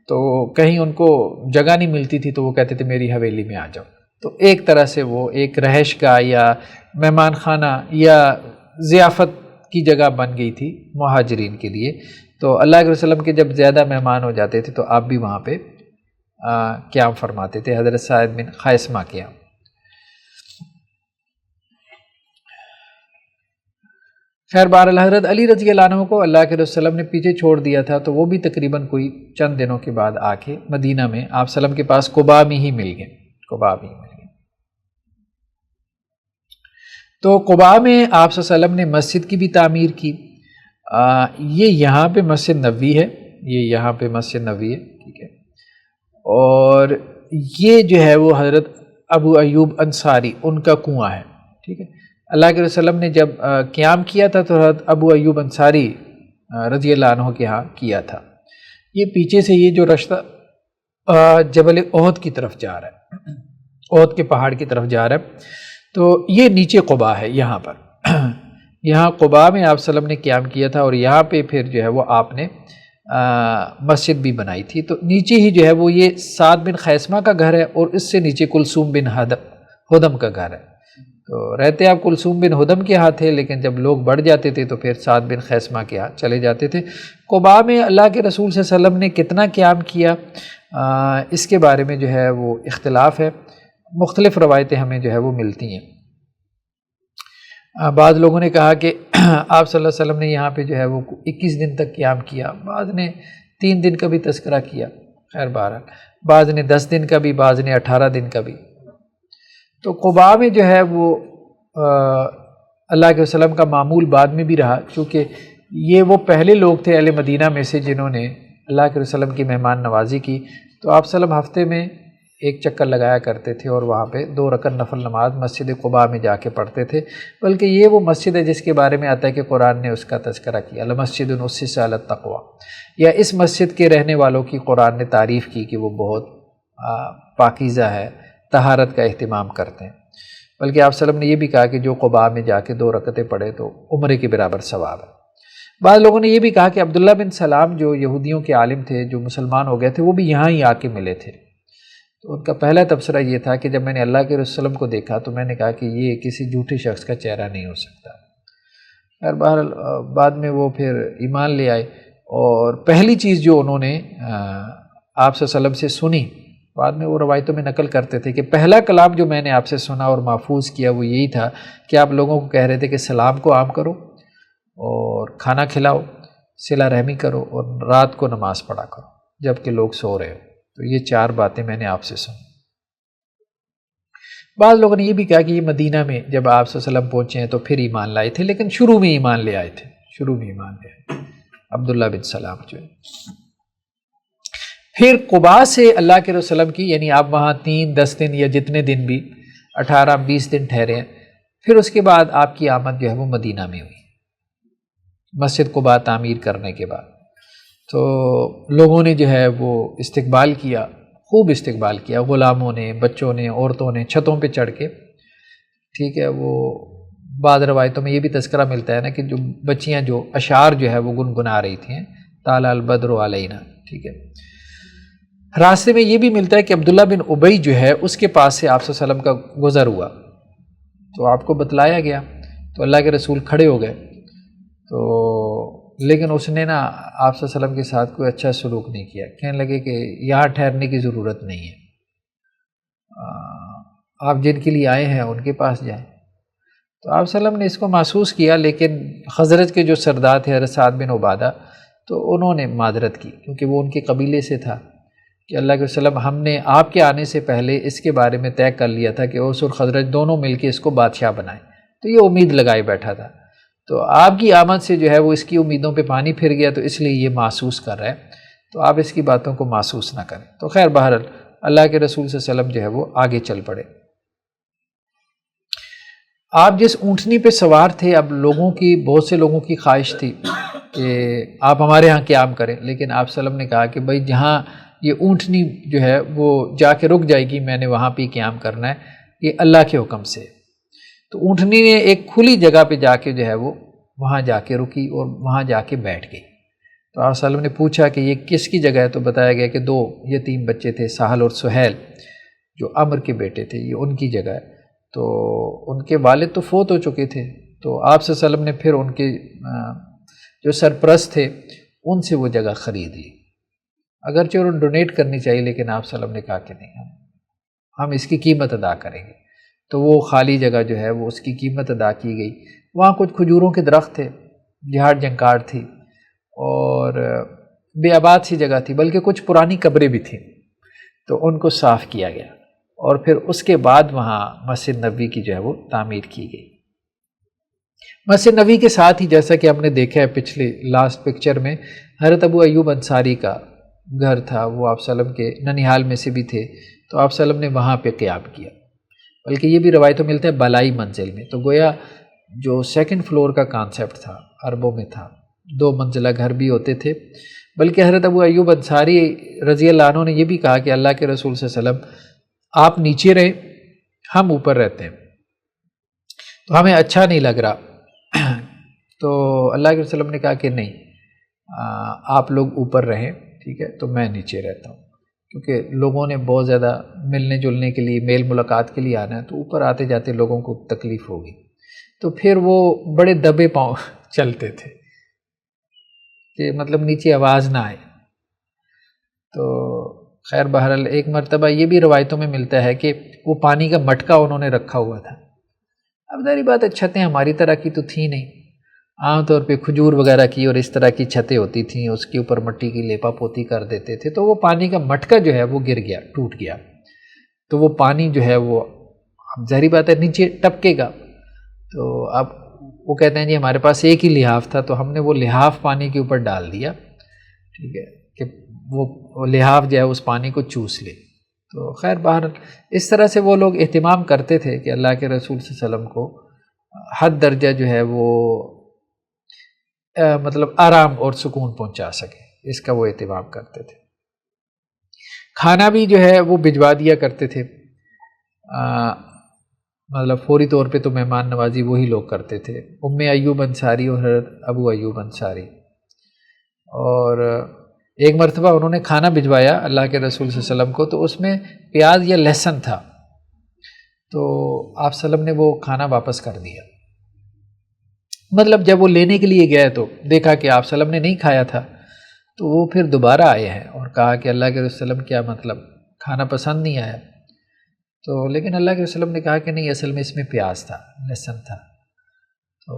[SPEAKER 1] تو کہیں ان کو جگہ نہیں ملتی تھی تو وہ کہتے تھے میری حویلی میں آ جاؤ، تو ایک طرح سے وہ ایک رہائش گاہ یا مہمان خانہ یا ضیافت کی جگہ بن گئی تھی مہاجرین کے لیے۔ تو اللہ کے وسلم کے جب زیادہ مہمان ہو جاتے تھے تو آپ بھی وہاں پہ قیام فرماتے تھے، حضرت سعد بن خیثمہ کے یہاں۔ خیر بہرحال حضرت علی رضی اللہ عنہ کو اللہ کے رسول نے پیچھے چھوڑ دیا تھا، تو وہ بھی تقریباً کوئی چند دنوں کے بعد آ کے مدینہ میں آپ صلی اللہ علیہ وسلم کے پاس قباء میں ہی مل گئے، قباء میں ہی مل گئے۔ تو قباء میں آپ صلی اللہ علیہ وسلم نے مسجد کی بھی تعمیر کی، یہ یہاں پہ مسجد نبوی ہے، یہ یہاں پہ مسجد نبوی ہے، ٹھیک ہے، اور یہ جو ہے وہ حضرت ابو ایوب انصاری ان کا کنواں ہے، ٹھیک ہے۔ اللہ کے رسول نے جب قیام کیا تھا تو حضرت ابو ایوب انصاری رضی اللہ عنہ کے ہاں کیا تھا۔ یہ پیچھے سے یہ جو رشتہ جبل احد کی طرف جا رہا ہے، احد کے پہاڑ کی طرف جا رہا ہے، تو یہ نیچے قباء ہے، یہاں پر یہاں قباء میں آپ صلی اللہ علیہ وسلم نے قیام کیا تھا، اور یہاں پہ پھر جو ہے وہ آپ نے مسجد بھی بنائی تھی۔ تو نیچے ہی جو ہے وہ یہ سعد بن خیثمہ کا گھر ہے، اور اس سے نیچے کلثوم بن ہدم کا گھر ہے۔ تو رہتے آپ کلثوم بن ہدم کے ہاں تھے، لیکن جب لوگ بڑھ جاتے تھے تو پھر سعد بن خیثمہ کے ہاں چلے جاتے تھے۔ قباء میں اللہ کے رسول صلی اللہ علیہ وسلم نے کتنا قیام کیا، اس کے بارے میں جو ہے وہ اختلاف ہے، مختلف روایتیں ہمیں جو ہے وہ ملتی ہیں۔ بعض لوگوں نے کہا کہ آپ صلی اللہ علیہ وسلم نے یہاں پہ جو ہے وہ 21 دن تک قیام کیا، بعض نے 3 دن کا بھی تذکرہ کیا، خیر بہرحال بعض نے 10 دن کا بھی، بعض نے 18 دن کا بھی۔ تو قباء میں جو ہے وہ اللہ کے وسلم کا معمول بعد میں بھی رہا، چونکہ یہ وہ پہلے لوگ تھے اہل مدینہ میں سے جنہوں نے اللہ کے وسلم کی مہمان نوازی کی۔ تو آپ صلی اللہ علیہ وسلم ہفتے میں ایک چکر لگایا کرتے تھے اور وہاں پہ 2 رکعت نفل نماز مسجد قباء میں جا کے پڑھتے تھے، بلکہ یہ وہ مسجد ہے جس کے بارے میں آتا ہے کہ قرآن نے اس کا تذکرہ کیا، لمسجد اسس علی التقوی، یا اس مسجد کے رہنے والوں کی قرآن نے تعریف کی کہ وہ بہت پاکیزہ ہے، طہارت کا اہتمام کرتے ہیں۔ بلکہ آپ صلی اللہ علیہ وسلم نے یہ بھی کہا کہ جو قباء میں جا کے 2 رکعتیں پڑھے تو عمرے کے برابر ثواب ہے۔ بعض لوگوں نے یہ بھی کہا کہ عبداللہ بن سلام جو یہودیوں کے عالم تھے، جو مسلمان ہو گئے تھے، وہ بھی یہاں ہی آ کے ملے تھے۔ تو ان کا پہلا تبصرہ یہ تھا کہ جب میں نے اللہ کے رسول کو دیکھا تو میں نے کہا کہ یہ کسی جھوٹے شخص کا چہرہ نہیں ہو سکتا۔ خیر بہرحال بعد میں وہ پھر ایمان لے آئے، اور پہلی چیز جو انہوں نے آپ صلی اللہ علیہ وسلم سے سنی بعد میں وہ روایتوں میں نقل کرتے تھے کہ پہلا کلام جو میں نے آپ سے سنا اور محفوظ کیا وہ یہی تھا کہ آپ لوگوں کو کہہ رہے تھے کہ سلام کو عام کرو اور کھانا کھلاؤ، صلہ رحمی کرو اور رات کو نماز پڑھا کرو جب کہ لوگ سو رہے ہو۔ تو یہ 4 باتیں میں نے آپ سے سنی۔ بعض لوگوں نے یہ بھی کہا کہ یہ مدینہ میں جب آپ صلی اللہ علیہ وسلم پہنچے ہیں تو پھر ایمان لائے تھے، لیکن شروع میں ایمان لے آئے تھے، شروع میں ایمان لے آئے تھے عبداللہ بن سلام جو ہے۔ پھر قباء سے اللہ کے رسول وسلم کی، یعنی آپ وہاں 3-10 دن یا جتنے دن بھی 18-20 دن ٹھہرے ہیں، پھر اس کے بعد آپ کی آمد جو ہے وہ مدینہ میں ہوئی مسجد قباء تعمیر کرنے کے بعد۔ تو لوگوں نے جو ہے وہ استقبال کیا، خوب استقبال کیا، غلاموں نے، بچوں نے، عورتوں نے چھتوں پہ چڑھ کے، ٹھیک ہے۔ وہ بعض روایتوں میں یہ بھی تذکرہ ملتا ہے نا کہ جو بچیاں جو اشعار جو ہے وہ گنگنا رہی تھیں، طال البدر علینا، ٹھیک ہے۔ راستے میں یہ بھی ملتا ہے کہ عبداللہ بن ابی جو ہے اس کے پاس سے آپ صلی اللہ علیہ وسلم کا گزر ہوا، تو آپ کو بتلایا گیا، تو اللہ کے رسول کھڑے ہو گئے، تو لیکن اس نے نا آپ صلی اللہ علیہ وسلم کے ساتھ کوئی اچھا سلوک نہیں کیا، کہنے لگے کہ یہاں ٹھہرنے کی ضرورت نہیں ہے، آپ جن کے لیے آئے ہیں ان کے پاس جائیں۔ تو آپ صلی اللہ علیہ وسلم نے اس کو محسوس کیا، لیکن خزرج کے جو سردار تھے حضرت سعد بن عبادہ، تو انہوں نے معذرت کی کیونکہ وہ ان کے قبیلے سے تھا کہ اللہ کے وسلم ہم نے آپ کے آنے سے پہلے اس کے بارے میں طے کر لیا تھا کہ اوس اور خزرج دونوں مل کے اس کو بادشاہ بنائیں، تو یہ امید لگائے بیٹھا تھا، تو آپ کی آمد سے جو ہے وہ اس کی امیدوں پہ پانی پھر گیا، تو اس لیے یہ محسوس کر رہا ہے، تو آپ اس کی باتوں کو محسوس نہ کریں۔ تو خیر بہرحال اللہ کے رسول صلی اللہ علیہ وسلم جو ہے وہ آگے چل پڑے۔ آپ جس اونٹنی پہ سوار تھے، اب بہت سے لوگوں کی خواہش تھی کہ آپ ہمارے ہاں قیام کریں، لیکن آپ صلی اللہ علیہ وسلم نے کہا کہ بھائی جہاں یہ اونٹنی جو ہے وہ جا کے رک جائے گی میں نے وہاں پہ قیام کرنا ہے، یہ اللہ کے حکم سے۔ تو اونٹنی نے ایک کھلی جگہ پہ جا کے جو ہے وہ وہاں جا کے رکی اور وہاں جا کے بیٹھ گئی۔ تو آپ صلی اللہ علیہ وسلم نے پوچھا کہ یہ کس کی جگہ ہے، تو بتایا گیا کہ 2 یتیم بچے تھے، سہل اور سہیل، جو عمر کے بیٹے تھے، یہ ان کی جگہ ہے۔ تو ان کے والد تو فوت ہو چکے تھے، تو آپ صلی اللہ علیہ وسلم نے پھر ان کے جو سرپرست تھے ان سے وہ جگہ خرید لی، اگرچہ انہوں نے ڈونیٹ کرنی چاہیے، لیکن آپ صلی اللہ علیہ وسلم نے کہا کہ نہیں، ہم اس کی قیمت ادا کریں گے۔ تو وہ خالی جگہ جو ہے وہ اس کی قیمت ادا کی گئی۔ وہاں کچھ کھجوروں کے درخت تھے، جھاڑ جھنکار تھی اور بے آباد سی جگہ تھی، بلکہ کچھ پرانی قبریں بھی تھیں، تو ان کو صاف کیا گیا اور پھر اس کے بعد وہاں مسجد نبوی کی جو ہے وہ تعمیر کی گئی۔ مسجد نبوی کے ساتھ ہی جیسا کہ ہم نے دیکھا ہے پچھلے لاسٹ پکچر میں، حضرت ابو ایوب انصاری کا گھر تھا، وہ آپ صلی اللہ علیہ وسلم کے ننیہال میں سے بھی تھے، تو آپ صلی اللہ علیہ وسلم نے وہاں پہ قیام کیا، بلکہ یہ بھی روایتوں ملتا ہے بالائی منزل میں۔ تو گویا جو 2nd فلور کا کانسیپٹ تھا عربوں میں تھا، 2 منزلہ گھر بھی ہوتے تھے، بلکہ حضرت ابو ایوب انصاری رضی اللہ عنہ نے یہ بھی کہا کہ اللہ کے رسول صلی اللہ علیہ وسلم آپ نیچے رہیں، ہم اوپر رہتے ہیں، تو ہمیں اچھا نہیں لگ رہا۔ تو اللہ کے رسول نے کہا کہ نہیں، آپ لوگ اوپر رہیں، ٹھیک ہے، تو میں نیچے رہتا ہوں، کیونکہ لوگوں نے بہت زیادہ ملنے جلنے کے لیے، میل ملاقات کے لیے آنا ہے، تو اوپر آتے جاتے لوگوں کو تکلیف ہوگی، تو پھر وہ بڑے دبے پاؤں چلتے تھے کہ مطلب نیچے آواز نہ آئے۔ تو خیر بہرحال ایک مرتبہ یہ بھی روایتوں میں ملتا ہے کہ وہ پانی کا مٹکا انہوں نے رکھا ہوا تھا۔ اب ظاہری بات ہے چھتیں ہماری طرح کی تو تھیں نہیں، عام طور پہ کھجور وغیرہ کی اور اس طرح کی چھتیں ہوتی تھیں، اس کے اوپر مٹی کی لیپا پوتی کر دیتے تھے، تو وہ پانی کا مٹکا جو ہے وہ گر گیا، ٹوٹ گیا، تو وہ پانی جو ہے وہ ظاہری بات ہے نیچے ٹپکے گا۔ تو اب وہ کہتے ہیں جی ہمارے پاس ایک ہی لحاف تھا، تو ہم نے وہ لحاف پانی کے اوپر ڈال دیا، ٹھیک ہے، کہ وہ لحاف جو ہے اس پانی کو چوس لے۔ تو خیر باہر اس طرح سے وہ لوگ اہتمام کرتے تھے کہ اللہ کے رسول صلی اللہ علیہ وسلم کو حد درجہ جو ہے وہ مطلب آرام اور سکون پہنچا سکے، اس کا وہ اہتمام کرتے تھے۔ کھانا بھی جو ہے وہ بھجوا دیا کرتے تھے، مطلب فوری طور پہ تو مہمان نوازی وہی لوگ کرتے تھے، ام ایوب انصاری اور حضرت ابو ایوب انصاری۔ اور ایک مرتبہ انہوں نے کھانا بھجوایا اللہ کے رسول صلی اللہ علیہ وسلم کو، تو اس میں پیاز یا لہسن تھا، تو آپ صلی اللہ علیہ وسلم نے وہ کھانا واپس کر دیا۔ مطلب جب وہ لینے کے لیے گئے تو دیکھا کہ آپ صلی اللہ علیہ وسلم نے نہیں کھایا تھا، تو وہ پھر دوبارہ آئے ہیں اور کہا کہ اللہ کے رسول صلی اللہ علیہ وسلم کیا مطلب کھانا پسند نہیں آیا. تو لیکن اللہ کے وسلم نے کہا کہ نہیں، اصل میں اس میں پیاز تھا، لہسن تھا. تو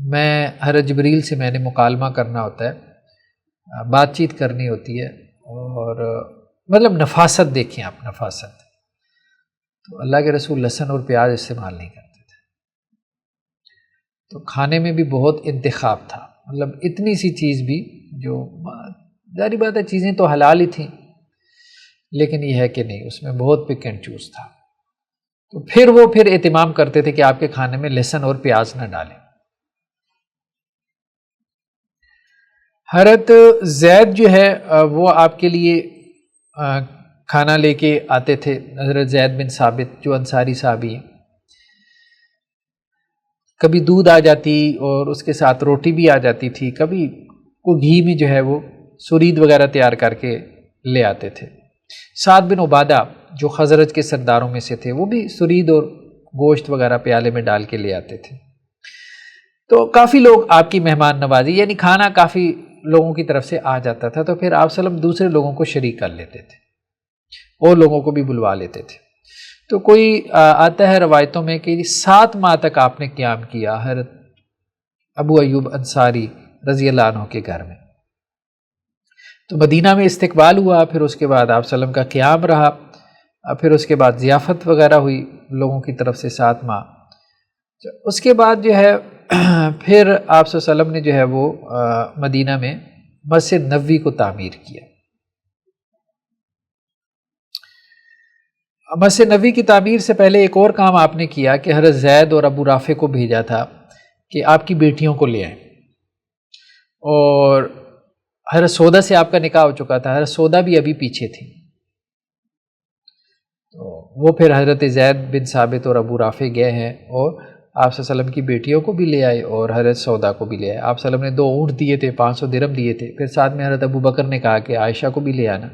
[SPEAKER 1] میں حضرت جبریل سے میں نے مکالمہ کرنا ہوتا ہے، بات چیت کرنی ہوتی ہے، اور مطلب نفاست دیکھیں آپ، نفاست. تو اللہ کے رسول لہسن اور پیاز استعمال نہیں کرتے تھے. تو کھانے میں بھی بہت انتخاب تھا، مطلب اتنی سی چیز بھی جو ظاہری بات ہے چیزیں تو حلال ہی تھیں، لیکن یہ ہے کہ نہیں، اس میں بہت پک اینڈ چوز تھا. تو پھر وہ اہتمام کرتے تھے کہ آپ کے کھانے میں لہسن اور پیاز نہ ڈالیں. حضرت زید جو ہے وہ آپ کے لیے کھانا لے کے آتے تھے. حضرت زید بن ثابت جو انصاری صحابی ہیں، کبھی دودھ آ جاتی اور اس کے ساتھ روٹی بھی آ جاتی تھی، کبھی کو گھی میں جو ہے وہ سرید وغیرہ تیار کر کے لے آتے تھے. سعد بن عبادہ جو خزرج کے سرداروں میں سے تھے، وہ بھی سرید اور گوشت وغیرہ پیالے میں ڈال کے لے آتے تھے. تو کافی لوگ آپ کی مہمان نوازی، یعنی کھانا کافی لوگوں کی طرف سے آ جاتا تھا. تو پھر آپ صلی اللہ علیہ وسلم دوسرے لوگوں کو شریک کر لیتے تھے اور لوگوں کو بھی بلوا لیتے تھے. تو کوئی آتا ہے روایتوں میں کہ 7 ماہ تک آپ نے قیام کیا حضرت ابو ایوب انصاری رضی اللہ عنہ کے گھر میں. تو مدینہ میں استقبال ہوا، پھر اس کے بعد آپ صلی اللہ علیہ وسلم کا قیام رہا، پھر اس کے بعد ضیافت وغیرہ ہوئی لوگوں کی طرف سے 7 ماہ. اس کے بعد جو ہے پھر آپ صلی اللہ علیہ وسلم نے جو ہے وہ مدینہ میں مسجد نبوی کو تعمیر کیا. مسجد نبوی کی تعمیر سے پہلے ایک اور کام آپ نے کیا کہ حضرت زید اور ابو رافع کو بھیجا تھا کہ آپ کی بیٹیوں کو لے آئیں. اور حضرت سودا سے آپ کا نکاح ہو چکا تھا، حضرت سودا بھی ابھی پیچھے تھی. تو وہ پھر حضرت زید بن ثابت اور ابو رافع گئے ہیں اور آپ صلی اللہ علیہ وسلم کی بیٹیوں کو بھی لے آئے اور حضرت سودا کو بھی لے آئے. آپ صلی اللہ علیہ وسلم نے 2 اونٹ دیے تھے، 500 درہم دیے تھے. پھر ساتھ میں حضرت ابو بکر نے کہا کہ عائشہ کو بھی لے آنا،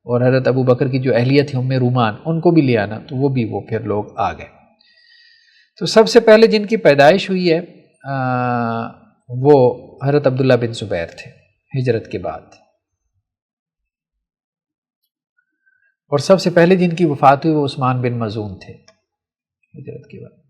[SPEAKER 1] اور حضرت ابو بکر کی جو اہلیہ تھی ام رومان، ان کو بھی لے آنا. تو وہ پھر لوگ آ گئے. تو سب سے پہلے جن کی پیدائش ہوئی ہے وہ حضرت عبداللہ بن زبیر تھے ہجرت کے بعد، اور سب سے پہلے جن کی وفات ہوئی وہ عثمان بن مظعون تھے ہجرت کے بعد.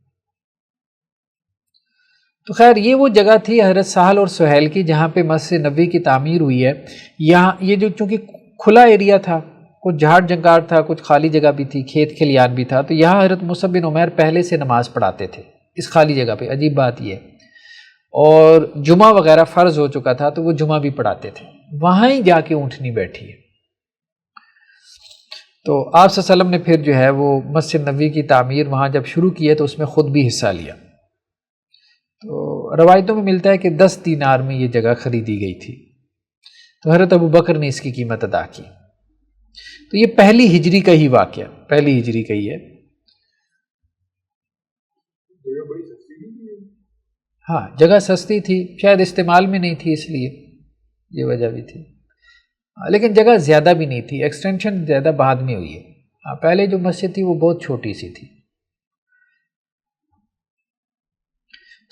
[SPEAKER 1] تو خیر یہ وہ جگہ تھی حضرت سہل اور سہیل کی جہاں پہ مسجد نبوی کی تعمیر ہوئی ہے. یہاں یہ جو چونکہ کھلا ایریا تھا، کچھ جھاڑ جنگار تھا، کچھ خالی جگہ بھی تھی، کھیت کھلیان بھی تھا. تو یہاں حضرت مصعب بن عمیر پہلے سے نماز پڑھاتے تھے اس خالی جگہ پہ. عجیب بات یہ ہے، اور جمعہ وغیرہ فرض ہو چکا تھا تو وہ جمعہ بھی پڑھاتے تھے. وہاں ہی جا کے اونٹنی بیٹھی ہے. تو آپ صلی اللہ علیہ وسلم نے پھر جو ہے وہ مسجد نبوی کی تعمیر وہاں جب شروع کی ہے تو اس میں خود بھی حصہ لیا. تو روایتوں میں ملتا ہے کہ 10 دینار میں یہ جگہ خریدی گئی تھی. تو حضرت ابو بکر نے اس کی قیمت ادا کی. تو یہ پہلی ہجری کا ہی واقعہ، پہلی ہجری کا ہی ہے. ہاں جگہ سستی تھی، شاید استعمال میں نہیں تھی، اس لیے یہ وجہ بھی تھی. لیکن جگہ زیادہ بھی نہیں تھی، ایکسٹینشن زیادہ بعد میں ہوئی ہے. ہاں پہلے جو مسجد تھی وہ بہت چھوٹی سی تھی.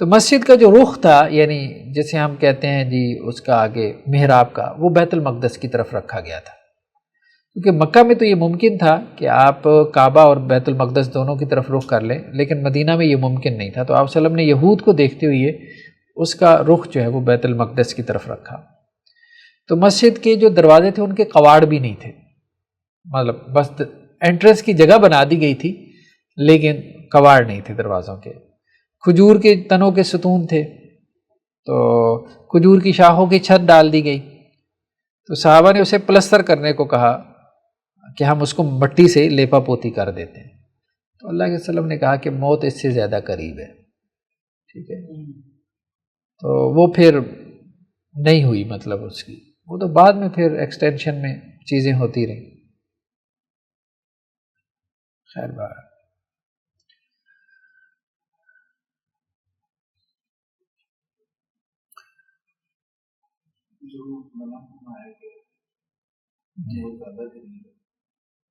[SPEAKER 1] تو مسجد کا جو رخ تھا، یعنی جیسے ہم کہتے ہیں جی اس کا آگے محراب کا، وہ بیت المقدس کی طرف رکھا گیا تھا. کیونکہ مکہ میں تو یہ ممکن تھا کہ آپ کعبہ اور بیت المقدس دونوں کی طرف رخ کر لیں، لیکن مدینہ میں یہ ممکن نہیں تھا. تو آپ صلی اللہ علیہ وسلم نے یہود کو دیکھتے ہوئے اس کا رخ جو ہے وہ بیت المقدس کی طرف رکھا. تو مسجد کے جو دروازے تھے ان کے قواڑ بھی نہیں تھے، مطلب بس انٹرنس کی جگہ بنا دی گئی تھی لیکن قواڑ نہیں تھے دروازوں کے. کھجور کے تنوں کے ستون تھے، تو کھجور کی شاخوں کی چھت ڈال دی گئی. تو صحابہ نے اسے پلستر کرنے کو کہا کہ ہم اس کو مٹی سے لیپا پوتی کر دیتے ہیں. تو اللہ کے وسلم نے کہا کہ موت اس سے زیادہ قریب ہے. ٹھیک ہے، تو وہ پھر نہیں ہوئی مطلب اس کی، وہ تو بعد میں پھر ایکسٹینشن میں چیزیں ہوتی رہیں. خیر بات.
[SPEAKER 2] جو منع فرمایا گیا وہ زیادہ قریب ہے،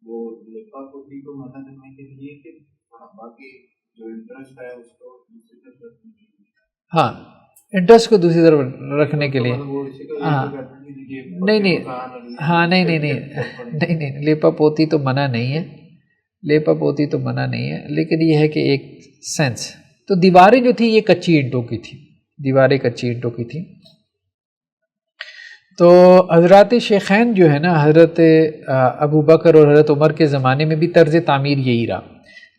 [SPEAKER 2] وہ لیپا پوتی کو منع کرنے کے لیے کہ باقی جو انٹرسٹ ہے اس کو دوسری طرف رکھنے کے لیے.
[SPEAKER 1] ہاں انٹرسٹ کو دوسری طرف رکھنے کے لیے. ہاں نہیں ہاں نہیں لیپا پوتی تو منع نہیں ہے، لیپا پوتی تو منع نہیں ہے، لیکن یہ ہے کہ ایک سینس. تو دیواریں جو تھی یہ کچی اینٹوں کی تھی، دیواریں کچی اینٹوں کی تھیں. تو حضرات شیخین جو ہے نا، حضرت ابو بکر اور حضرت عمر کے زمانے میں بھی طرز تعمیر یہی رہا،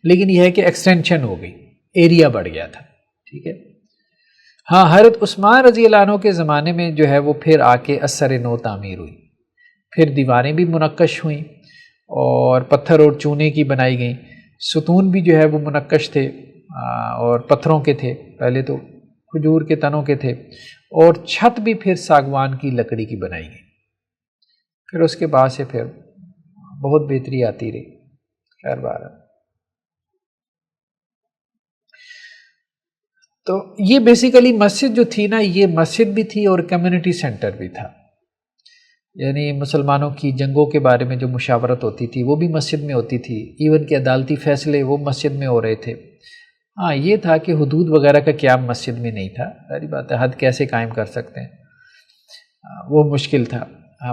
[SPEAKER 1] لیکن یہ ہے کہ ایکسٹینشن ہو گئی، ایریا بڑھ گیا تھا. ٹھیک ہے. ہاں حضرت عثمان رضی اللہ عنہ کے زمانے میں جو ہے وہ پھر آ کے اثر نو تعمیر ہوئی، پھر دیواریں بھی منقش ہوئیں اور پتھر اور چونے کی بنائی گئیں. ستون بھی جو ہے وہ منقش تھے اور پتھروں کے تھے، پہلے تو کھجور کے تنوں کے تھے، اور چھت بھی پھر ساگوان کی لکڑی کی بنائی گئی. پھر اس کے بعد سے پھر بہت بہتری آتی رہی. خیر بار. تو یہ بیسیکلی مسجد جو تھی نا، یہ مسجد بھی تھی اور کمیونٹی سینٹر بھی تھا. یعنی مسلمانوں کی جنگوں کے بارے میں جو مشاورت ہوتی تھی وہ بھی مسجد میں ہوتی تھی، ایون کہ عدالتی فیصلے وہ مسجد میں ہو رہے تھے. ہاں یہ تھا کہ حدود وغیرہ کا قیام مسجد میں نہیں تھا، ساری بات ہے، حد کیسے قائم کر سکتے ہیں، وہ مشکل تھا.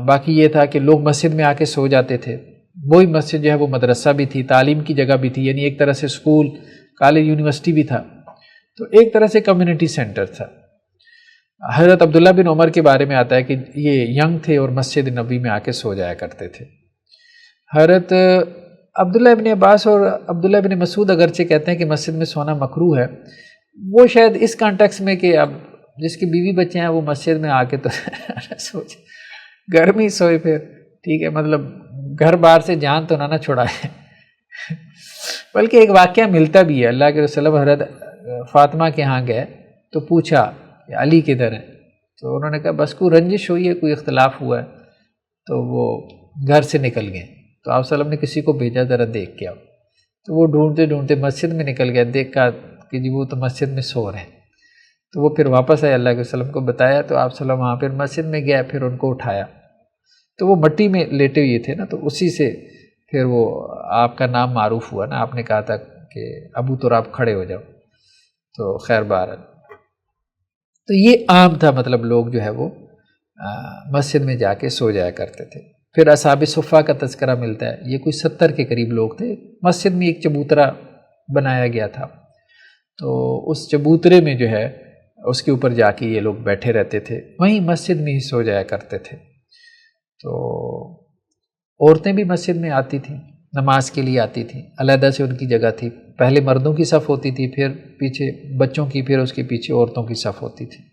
[SPEAKER 1] باقی یہ تھا کہ لوگ مسجد میں آ کے سو جاتے تھے. وہی مسجد جو ہے وہ مدرسہ بھی تھی، تعلیم کی جگہ بھی تھی، یعنی ایک طرح سے اسکول، کالج، یونیورسٹی بھی تھا. تو ایک طرح سے کمیونٹی سینٹر تھا. حضرت عبداللہ بن عمر کے بارے میں آتا ہے کہ یہ ینگ تھے اور مسجد نبوی میں آ کے سو جایا کرتے تھے. حضرت عبداللہ ابن عباس اور عبداللہ ابن مسعود اگرچہ کہتے ہیں کہ مسجد میں سونا مکروہ ہے، وہ شاید اس کانٹیکس میں کہ اب جس کی بیوی بچے ہیں وہ مسجد میں آ کے تو سوچ گھر میں ہی سوئے پھر. ٹھیک ہے، مطلب گھر بار سے جان تو نہ چھڑائے. بلکہ ایک واقعہ ملتا بھی ہے. اللہ کے رسول حضرت فاطمہ کے ہاں گئے تو پوچھا کہ علی کدھر ہے، تو انہوں نے کہا بس کوئی رنجش ہوئی ہے، کوئی اختلاف ہوا ہے. تو وہ گھر سے نکل گئے. تو آپ صلی اللہ علیہ وسلم نے کسی کو بھیجا ذرا دیکھ کے آؤ. تو وہ ڈھونڈتے ڈھونڈتے مسجد میں نکل گیا، دیکھا کہ جی وہ تو مسجد میں سو رہے ہیں. تو وہ پھر واپس آئے، اللہ کے وسلم کو بتایا. تو آپ صلی اللہ علیہ وسلم وہاں پھر مسجد میں گیا، پھر ان کو اٹھایا. تو وہ مٹی میں لیٹے ہوئے تھے نا، تو اسی سے پھر وہ آپ کا نام معروف ہوا نا. آپ نے کہا تھا کہ ابو تراب کھڑے ہو جاؤ. تو خیر بہرحال تو یہ عام تھا، مطلب لوگ جو ہے وہ مسجد میں جا کے سو جایا کرتے تھے. پھر اصحاب صفہ کا تذکرہ ملتا ہے، یہ کوئی 70 کے قریب لوگ تھے. مسجد میں ایک چبوترا بنایا گیا تھا، تو اس چبوترے میں جو ہے اس کے اوپر جا کے یہ لوگ بیٹھے رہتے تھے، وہیں مسجد میں ہی سو جایا کرتے تھے. تو عورتیں بھی مسجد میں آتی تھیں، نماز کے لیے آتی تھیں، علیحدہ سے ان کی جگہ تھی. پہلے مردوں کی صف ہوتی تھی، پھر پیچھے بچوں کی، پھر اس کے پیچھے عورتوں کی صف ہوتی تھی.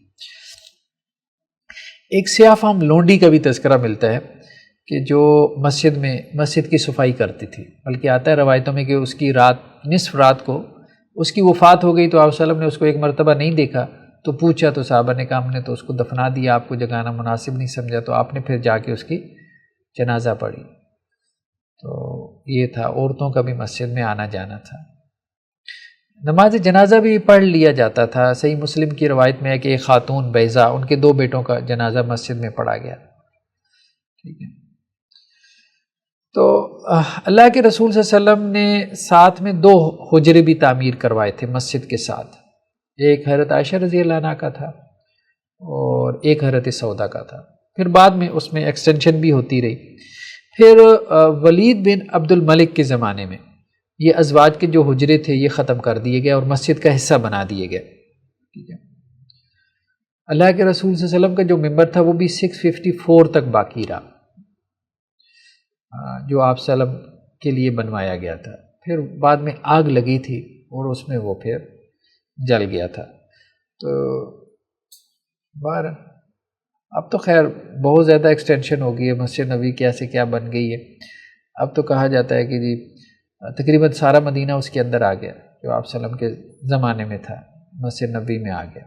[SPEAKER 1] ایک سیاہ فام لونڈی کا بھی تذکرہ ملتا ہے کہ جو مسجد کی صفائی کرتی تھی. بلکہ آتا ہے روایتوں میں کہ اس کی نصف رات کو اس کی وفات ہو گئی. تو آپ صلی اللہ علیہ وسلم نے اس کو ایک مرتبہ نہیں دیکھا، تو پوچھا تو صحابہ نے کہا ہم نے تو اس کو دفنا دیا، آپ کو جگانا مناسب نہیں سمجھا. تو آپ نے پھر جا کے اس کی جنازہ پڑھی. تو یہ تھا، عورتوں کا بھی مسجد میں آنا جانا تھا. نماز جنازہ بھی پڑھ لیا جاتا تھا. صحیح مسلم کی روایت میں ہے کہ ایک خاتون بیضا، ان کے 2 بیٹوں کا جنازہ مسجد میں پڑھا گیا. ٹھیک ہے. تو اللہ کے رسول صلی اللہ علیہ وسلم نے ساتھ میں 2 حجرے بھی تعمیر کروائے تھے مسجد کے ساتھ. ایک حضرت عائشہ رضی اللہ عنہ کا تھا اور ایک حضرت سودا کا تھا. پھر بعد میں اس میں ایکسٹینشن بھی ہوتی رہی. پھر ولید بن عبد الملک کے زمانے میں یہ ازواج کے جو حجرے تھے یہ ختم کر دیے گئے اور مسجد کا حصہ بنا دیے گئے. ٹھیک ہے. اللہ کے رسول صلی اللہ علیہ وسلم کا جو ممبر تھا وہ بھی 654 تک باقی رہا، جو آپ صلی اللہ علیہ وسلم کے لیے بنوایا گیا تھا. پھر بعد میں آگ لگی تھی اور اس میں وہ پھر جل گیا تھا. تو اب تو خیر بہت زیادہ ایکسٹینشن ہو گئی ہے، مسجد نبوی کیسے کیا بن گئی ہے. اب تو کہا جاتا ہے کہ جی تقریباً سارا مدینہ اس کے اندر آ گیا، جو آپ صلی اللہ علیہ وسلم کے زمانے میں تھا مسجد نبوی میں آ گیا.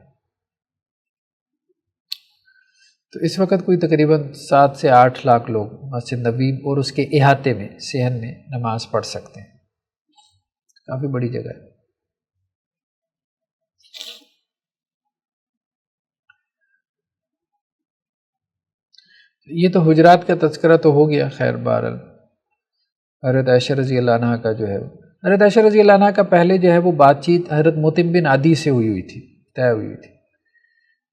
[SPEAKER 1] تو اس وقت کوئی تقریباً 7 سے 8 لاکھ لوگ مسجد نبوی اور اس کے احاطے میں صحن میں نماز پڑھ سکتے ہیں. کافی بڑی جگہ ہے. یہ تو حجرات کا تذکرہ تو ہو گیا. خیر بہرحال حضرت عائشہ رضی اللہ عنہ کا جو ہے، حضرت عائشہ رضی اللہ عنہ کا پہلے جو ہے وہ بات چیت حضرت مطعم بن عدی سے ہوئی تھی، طے ہوئی تھی.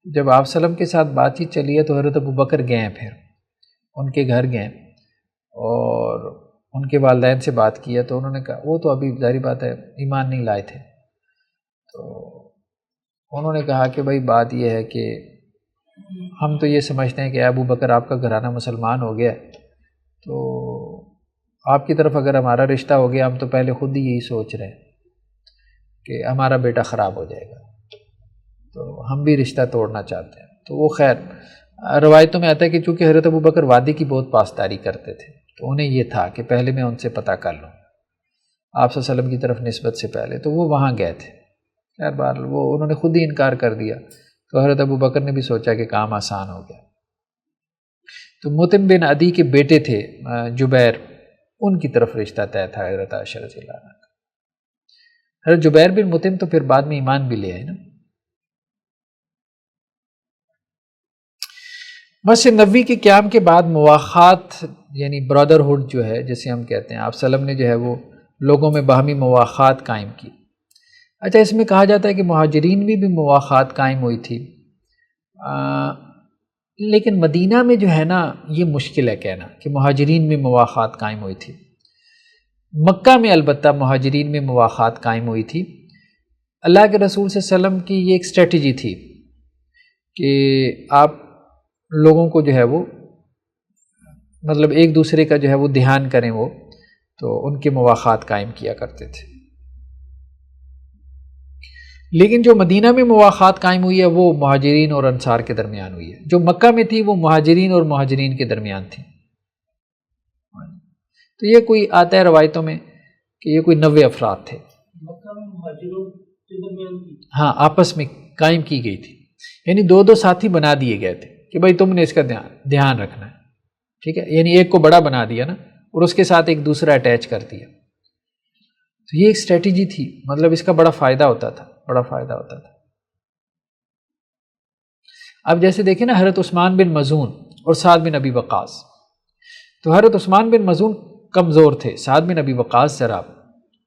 [SPEAKER 1] جب آپ صلی اللہ علیہ وسلم کے ساتھ بات چیت چلی ہے تو حضرت ابو بکر گئے ہیں. پھر ان کے گھر گئے اور ان کے والدین سے بات کیا تو انہوں نے کہا، وہ تو ابھی ظاہری بات ہے ایمان نہیں لائے تھے، تو انہوں نے کہا کہ بھائی بات یہ ہے کہ ہم تو یہ سمجھتے ہیں کہ ابو بکر آپ کا گھرانہ مسلمان ہو گیا، تو آپ کی طرف اگر ہمارا رشتہ ہو گیا، ہم تو پہلے خود ہی یہی سوچ رہے ہیں کہ ہمارا بیٹا خراب ہو جائے گا، تو ہم بھی رشتہ توڑنا چاہتے ہیں۔ تو وہ خیر روایتوں میں آتا ہے کہ چونکہ حضرت ابو بکر وعدے کی بہت پاسداری کرتے تھے، تو انہیں یہ تھا کہ پہلے میں ان سے پتہ کر لوں آپ صلی اللہ علیہ وسلم کی طرف نسبت سے پہلے، تو وہ وہاں گئے تھے۔ خیر بار وہ انہوں نے خود ہی انکار کر دیا، تو حضرت ابو بکر نے بھی سوچا کہ کام آسان ہو گیا۔ تو مطعم بن عدی کے بیٹے تھے جبیر، ان کی طرف رشتہ طے تھا حضرت عائشہ رضی اللہ عنہ کا۔ حضرت جبیر بن مطعم تو پھر بعد میں ایمان بھی لے آئے نا۔ مسجد نبوی کے قیام کے بعد مواخات یعنی برادرہڈ جو ہے جسے ہم کہتے ہیں، آپ صلی اللہ علیہ وسلم نے جو ہے وہ لوگوں میں باہمی مواخات قائم کی۔ اچھا، اس میں کہا جاتا ہے کہ مہاجرین میں بھی مواخات قائم ہوئی تھی، لیکن مدینہ میں جو ہے نا یہ مشکل ہے کہنا کہ مہاجرین میں مواخات قائم ہوئی تھی۔ مکہ میں البتہ مہاجرین میں مواخات قائم ہوئی تھی۔ اللہ کے رسول صلی اللہ علیہ وسلم کی یہ ایک اسٹریٹجی تھی کہ آپ لوگوں کو جو ہے وہ مطلب ایک دوسرے کا جو ہے وہ دھیان کریں، وہ تو ان کے مواخات قائم کیا کرتے تھے۔ لیکن جو مدینہ میں مواخات قائم ہوئی ہے وہ مہاجرین اور انصار کے درمیان ہوئی ہے، جو مکہ میں تھی وہ مہاجرین اور مہاجرین کے درمیان تھی۔ تو یہ کوئی آتا ہے روایتوں میں کہ یہ کوئی 90 افراد تھے،
[SPEAKER 3] مکہ میں مہاجروں کے درمیان کی،
[SPEAKER 1] ہاں آپس میں قائم کی گئی تھی، یعنی دو دو ساتھی بنا دیے گئے تھے کہ بھائی تم نے اس کا دھیان رکھنا ہے، ٹھیک ہے، یعنی ایک کو بڑا بنا دیا نا اور اس کے ساتھ ایک دوسرا اٹیچ کر دیا۔ تو یہ ایک اسٹریٹجی تھی، مطلب اس کا بڑا فائدہ ہوتا تھا، بڑا فائدہ ہوتا تھا۔ اب جیسے دیکھیں نا حضرت عثمان بن مظعون اور سعد بن ابی وقاص، تو حضرت عثمان بن مظعون کمزور تھے، سعد بن ابی وقاص ذرا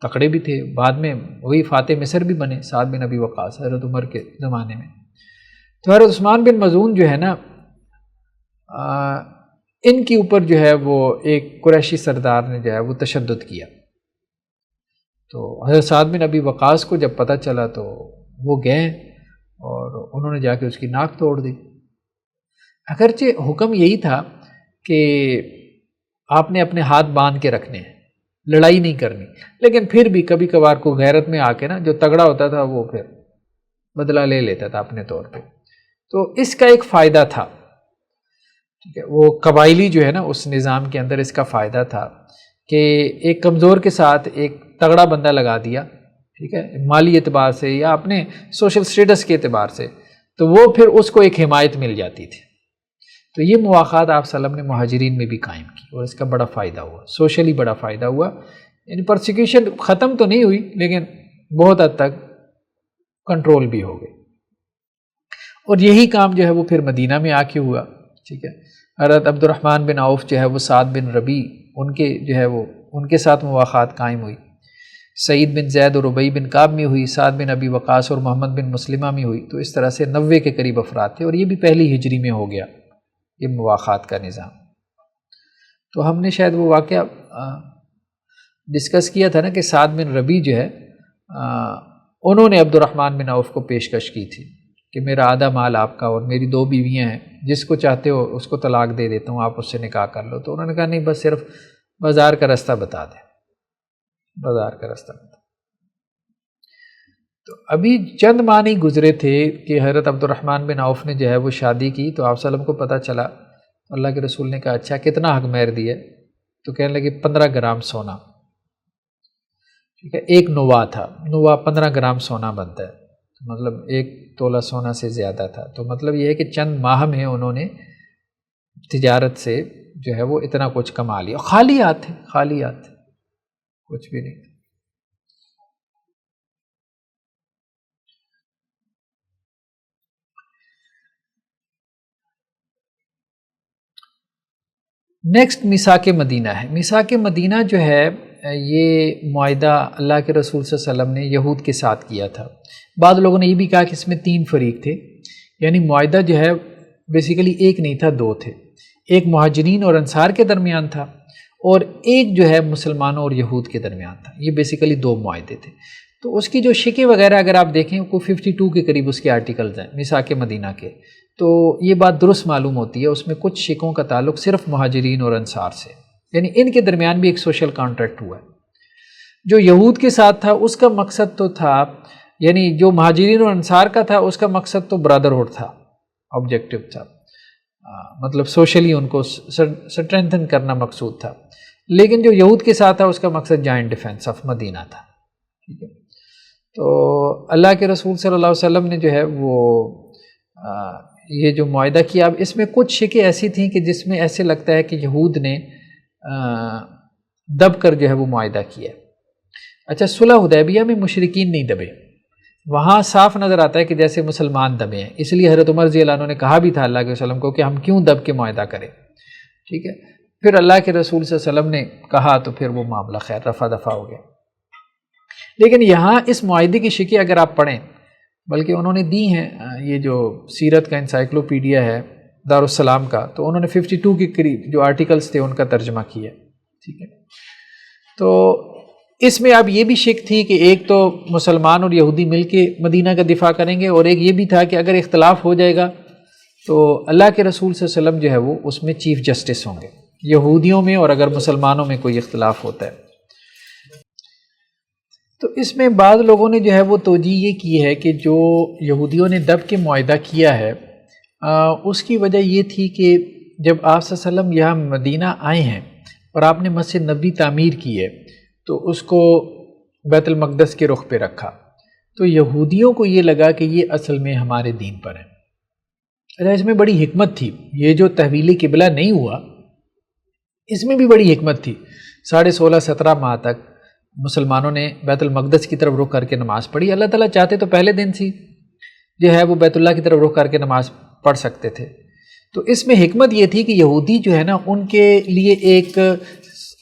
[SPEAKER 1] تکڑے بھی تھے، بعد میں وہی فاتح مصر بھی بنے سعد بن ابی وقاص حضرت عمر کے زمانے میں۔ تو حضرت عثمان بن مظعون جو ہے نا ان کے اوپر جو ہے وہ ایک قریشی سردار نے جو ہے وہ تشدد کیا، تو حضرت سعد بن ابی وقاص کو جب پتہ چلا تو وہ گئے اور انہوں نے جا کے اس کی ناک توڑ دی۔ اگرچہ حکم یہی تھا کہ آپ نے اپنے ہاتھ باندھ کے رکھنے ہیں، لڑائی نہیں کرنی، لیکن پھر بھی کبھی کبھار کو غیرت میں آ کے نا جو تگڑا ہوتا تھا وہ پھر بدلہ لے لیتا تھا اپنے طور پہ، تو اس کا ایک فائدہ تھا، ٹھیک ہے، وہ قبائلی جو ہے نا اس نظام کے اندر اس کا فائدہ تھا کہ ایک کمزور کے ساتھ ایک تگڑا بندہ لگا دیا، ٹھیک ہے، مالی اعتبار سے یا اپنے سوشل سٹیٹس کے اعتبار سے، تو وہ پھر اس کو ایک حمایت مل جاتی تھی۔ تو یہ مواخات آپ صلی اللہ علیہ وسلم نے مہاجرین میں بھی قائم کی اور اس کا بڑا فائدہ ہوا، سوشلی بڑا فائدہ ہوا، یعنی پرسیکیوشن ختم تو نہیں ہوئی لیکن بہت حد تک کنٹرول بھی ہو گئی۔ اور یہی کام جو ہے وہ پھر مدینہ میں آ کے ہوا، ٹھیک ہے۔ حضرت عبد الرحمن بن عوف جو ہے وہ سعد بن ربیع ان کے جو ہے وہ ان کے ساتھ مواخات قائم ہوئی، سعید بن زید اور ربیع بن کعب میں ہوئی، سعد بن ابی وقاص اور محمد بن مسلمہ میں ہوئی، تو اس طرح سے 90 کے قریب افراد تھے، اور یہ بھی پہلی ہجری میں ہو گیا یہ مواخات کا نظام۔ تو ہم نے شاید وہ واقعہ ڈسکس کیا تھا نا کہ سعد بن ربیع جو ہے انہوں نے عبد الرحمن بن عوف کو پیشکش کی تھی کہ میرا آدھا مال آپ کا اور میری 2 بیویاں ہیں، جس کو چاہتے ہو اس کو طلاق دے دیتا ہوں، آپ اس سے نکاح کر لو۔ تو انہوں نے کہا نہیں، بس صرف بازار کا راستہ بتا دیں، بازار کا راستہ بتا۔ تو ابھی چند ماہ نہیں گزرے تھے کہ حضرت عبد الرحمن بن عوف نے جو ہے وہ شادی کی، تو آپ صلی اللہ علیہ وسلم کو پتہ چلا، اللہ کے رسول نے کہا اچھا کتنا حق مہر دیا؟ تو کہنے لگے 15 گرام سونا، ٹھیک ہے، ایک نوا تھا، نوا 15 گرام سونا بنتا ہے، مطلب 1 تولہ سونا سے زیادہ تھا۔ تو مطلب یہ ہے کہ چند ماہ میں انہوں نے تجارت سے جو ہے وہ اتنا کچھ کما لیا، خالی ہاتھ تھے، خالی ہاتھ تھے، کچھ بھی نہیں۔ نیکسٹ میثاق مدینہ ہے۔ میثاق مدینہ جو ہے یہ معاہدہ اللہ کے رسول صلی اللہ علیہ وسلم نے یہود کے ساتھ کیا تھا۔ بعض لوگوں نے یہ بھی کہا کہ اس میں 3 فریق تھے، یعنی معاہدہ جو ہے بیسیکلی ایک نہیں تھا، 2 تھے۔ ایک مہاجرین اور انصار کے درمیان تھا اور ایک جو ہے مسلمانوں اور یہود کے درمیان تھا. یہ بیسیکلی 2 معاہدے تھے. تو اس کی جو شکیں وغیرہ اگر آپ دیکھیں کوئی 52 کے قریب اس کے آرٹیکلز ہیں میثاق مدینہ کے. تو یہ بات درست معلوم ہوتی ہے، اس میں کچھ شکوں کا تعلق صرف مہاجرین اور انصار سے، یعنی ان کے درمیان بھی ایک سوشل کانٹریکٹ ہوا ہے. جو یہود کے ساتھ تھا اس کا مقصد تو تھا، یعنی جو مہاجرین اور انصار کا تھا اس کا مقصد تو برادرہڈ تھا، آبجیکٹو تھا، مطلب سوشلی ان کو سٹرینتھن کرنا مقصود تھا. لیکن جو یہود کے ساتھ تھا اس کا مقصد جائنٹ ڈیفینس آف مدینہ تھا. ٹھیک ہے. تو اللہ کے رسول صلی اللہ علیہ وسلم نے جو ہے وہ یہ جو معاہدہ کیا، اب اس میں کچھ شکیں ایسی تھیں کہ جس میں ایسے لگتا ہے کہ یہود نے دب کر جو ہے وہ معاہدہ کیا. اچھا، صلح حدیبیہ میں مشرکین نہیں دبے، وہاں صاف نظر آتا ہے کہ جیسے مسلمان دبے ہیں. اس لیے حضرت عمر رضی اللہ عنہ نے کہا بھی تھا اللہ کے وسلم کو کہ ہم کیوں دب کے معاہدہ کریں. ٹھیک ہے. پھر اللہ کے رسول صلی اللہ علیہ وسلم نے کہا تو پھر وہ معاملہ خیر رفع دفع ہو گیا. لیکن یہاں اس معاہدے کی شکیں اگر آپ پڑھیں، بلکہ انہوں نے دی ہیں، یہ جو سیرت کا انسائکلوپیڈیا ہے دارالسلام کا، تو انہوں نے 52 کے قریب جو آرٹیکلز تھے ان کا ترجمہ کیا. ٹھیک ہے. تو اس میں اب یہ بھی شک تھی کہ ایک تو مسلمان اور یہودی مل کے مدینہ کا دفاع کریں گے، اور ایک یہ بھی تھا کہ اگر اختلاف ہو جائے گا تو اللہ کے رسول صلی اللہ علیہ وسلم جو ہے وہ اس میں چیف جسٹس ہوں گے یہودیوں میں، اور اگر مسلمانوں میں کوئی اختلاف ہوتا ہے. تو اس میں بعض لوگوں نے جو ہے وہ توجیہ یہ کی ہے کہ جو یہودیوں نے دب کے معاہدہ کیا ہے اس کی وجہ یہ تھی کہ جب آپ صلی اللہ علیہ وسلم یہاں مدینہ آئے ہیں اور آپ نے مسجد نبوی تعمیر کی ہے تو اس کو بیت المقدس کے رخ پہ رکھا، تو یہودیوں کو یہ لگا کہ یہ اصل میں ہمارے دین پر ہے. اچھا، اس میں بڑی حکمت تھی. یہ جو تحویل قبلہ نہیں ہوا اس میں بھی بڑی حکمت تھی. 16.5-17 ماہ تک مسلمانوں نے بیت المقدس کی طرف رخ کر کے نماز پڑھی. اللہ تعالیٰ چاہتے تو پہلے دن سے جو ہے وہ بیت اللہ کی طرف رخ کر کے نماز پڑھ سکتے تھے. تو اس میں حکمت یہ تھی کہ یہودی جو ہے نا ان کے لیے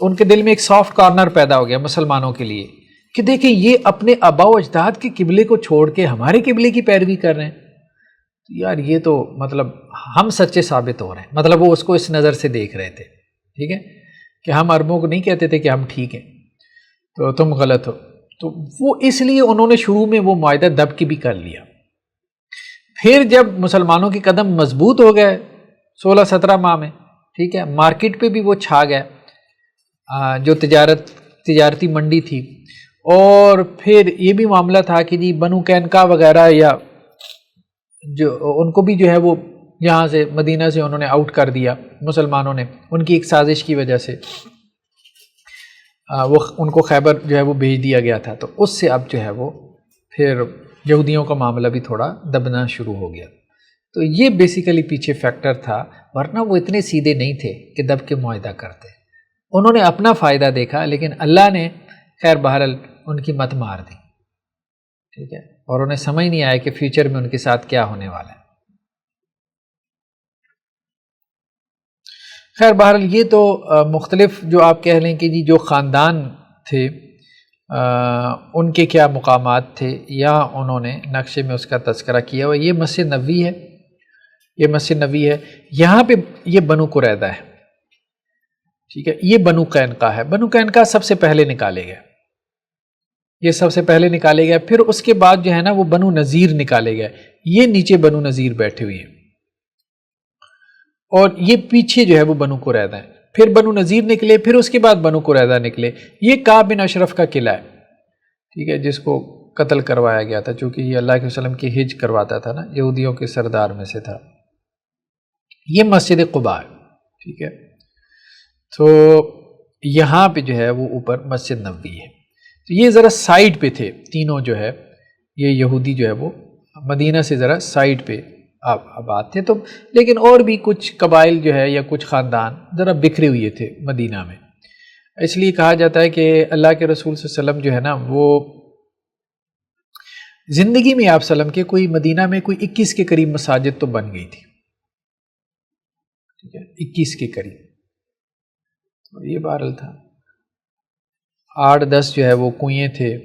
[SPEAKER 1] ان کے دل میں ایک سافٹ کارنر پیدا ہو گیا مسلمانوں کے لیے کہ دیکھیں یہ اپنے آباء و اجداد کے قبلے کو چھوڑ کے ہمارے قبلے کی پیروی کر رہے ہیں. یار یہ تو مطلب ہم سچے ثابت ہو رہے ہیں. مطلب وہ اس کو اس نظر سے دیکھ رہے تھے. ٹھیک ہے، کہ ہم عربوں کو نہیں کہتے تھے کہ ہم ٹھیک ہیں تو تم غلط ہو. تو وہ اس لیے انہوں نے شروع میں وہ معاہدہ دب کے بھی کر لیا. پھر جب مسلمانوں کے قدم مضبوط ہو گئے 16-17 ماہ میں، ٹھیک ہے، مارکیٹ پہ بھی وہ چھا گیا جو تجارتی منڈی تھی. اور پھر یہ بھی معاملہ تھا کہ جی بنو قینقاع وغیرہ یا جو ان کو بھی جو ہے وہ یہاں سے مدینہ سے انہوں نے آؤٹ کر دیا مسلمانوں نے، ان کی ایک سازش کی وجہ سے وہ ان کو خیبر جو ہے وہ بھیج دیا گیا تھا. تو اس سے اب جو ہے وہ پھر یہودیوں کا معاملہ بھی تھوڑا دبنا شروع ہو گیا. تو یہ بیسیکلی پیچھے فیکٹر تھا، ورنہ وہ اتنے سیدھے نہیں تھے کہ دب کے معاہدہ کرتے. انہوں نے اپنا فائدہ دیکھا، لیکن اللہ نے خیر بہرحال ان کی مت مار دی. ٹھیک ہے، اور انہیں سمجھ نہیں آیا کہ فیوچر میں ان کے ساتھ کیا ہونے والا ہے. خیر بہرحال یہ تو مختلف جو آپ کہہ لیں کہ جی جو خاندان تھے ان کے کیا مقامات تھے، یا انہوں نے نقشے میں اس کا تذکرہ کیا ہوا. یہ مسجد نبوی ہے، یہ مسجد نبوی ہے. یہاں پہ یہ بنو قریظہ ہے. ٹھیک ہے، یہ بنو قینقاع ہے. بنو قینقاع سب سے پہلے نکالے گئے، یہ سب سے پہلے نکالے گئے. پھر اس کے بعد جو ہے نا وہ بنو نذیر نکالے گئے. یہ نیچے بنو نذیر بیٹھے ہوئے ہیں، اور یہ پیچھے جو ہے وہ بنو قریظہ ہیں. پھر بنو نذیر نکلے، پھر اس کے بعد بنو قریظہ نکلے. یہ کعب بن اشرف کا قلعہ ہے، ٹھیک ہے، جس کو قتل کروایا گیا تھا چونکہ یہ اللہ کے وسلم کی حج کرواتا تھا نا، یہودیوں کے سردار میں سے تھا. یہ مسجد قباء ہے. ٹھیک ہے، تو یہاں پہ جو ہے وہ اوپر مسجد نبوی ہے. تو یہ ذرا سائیڈ پہ تھے تینوں جو ہے، یہ یہودی جو ہے وہ مدینہ سے ذرا سائیڈ پہ آباد تھے. تو لیکن اور بھی کچھ قبائل جو ہے یا کچھ خاندان ذرا بکھرے ہوئے تھے مدینہ میں. اس لیے کہا جاتا ہے کہ اللہ کے رسول صلی اللہ علیہ وسلم جو ہے نا وہ زندگی میں آپ وسلم کے کوئی مدینہ میں کوئی 21 کے قریب مساجد تو بن گئی تھی. ٹھیک ہے، 21 کے قریب. تو یہ بہرحال تھا. 8-10 جو ہے وہ کنویں تھے،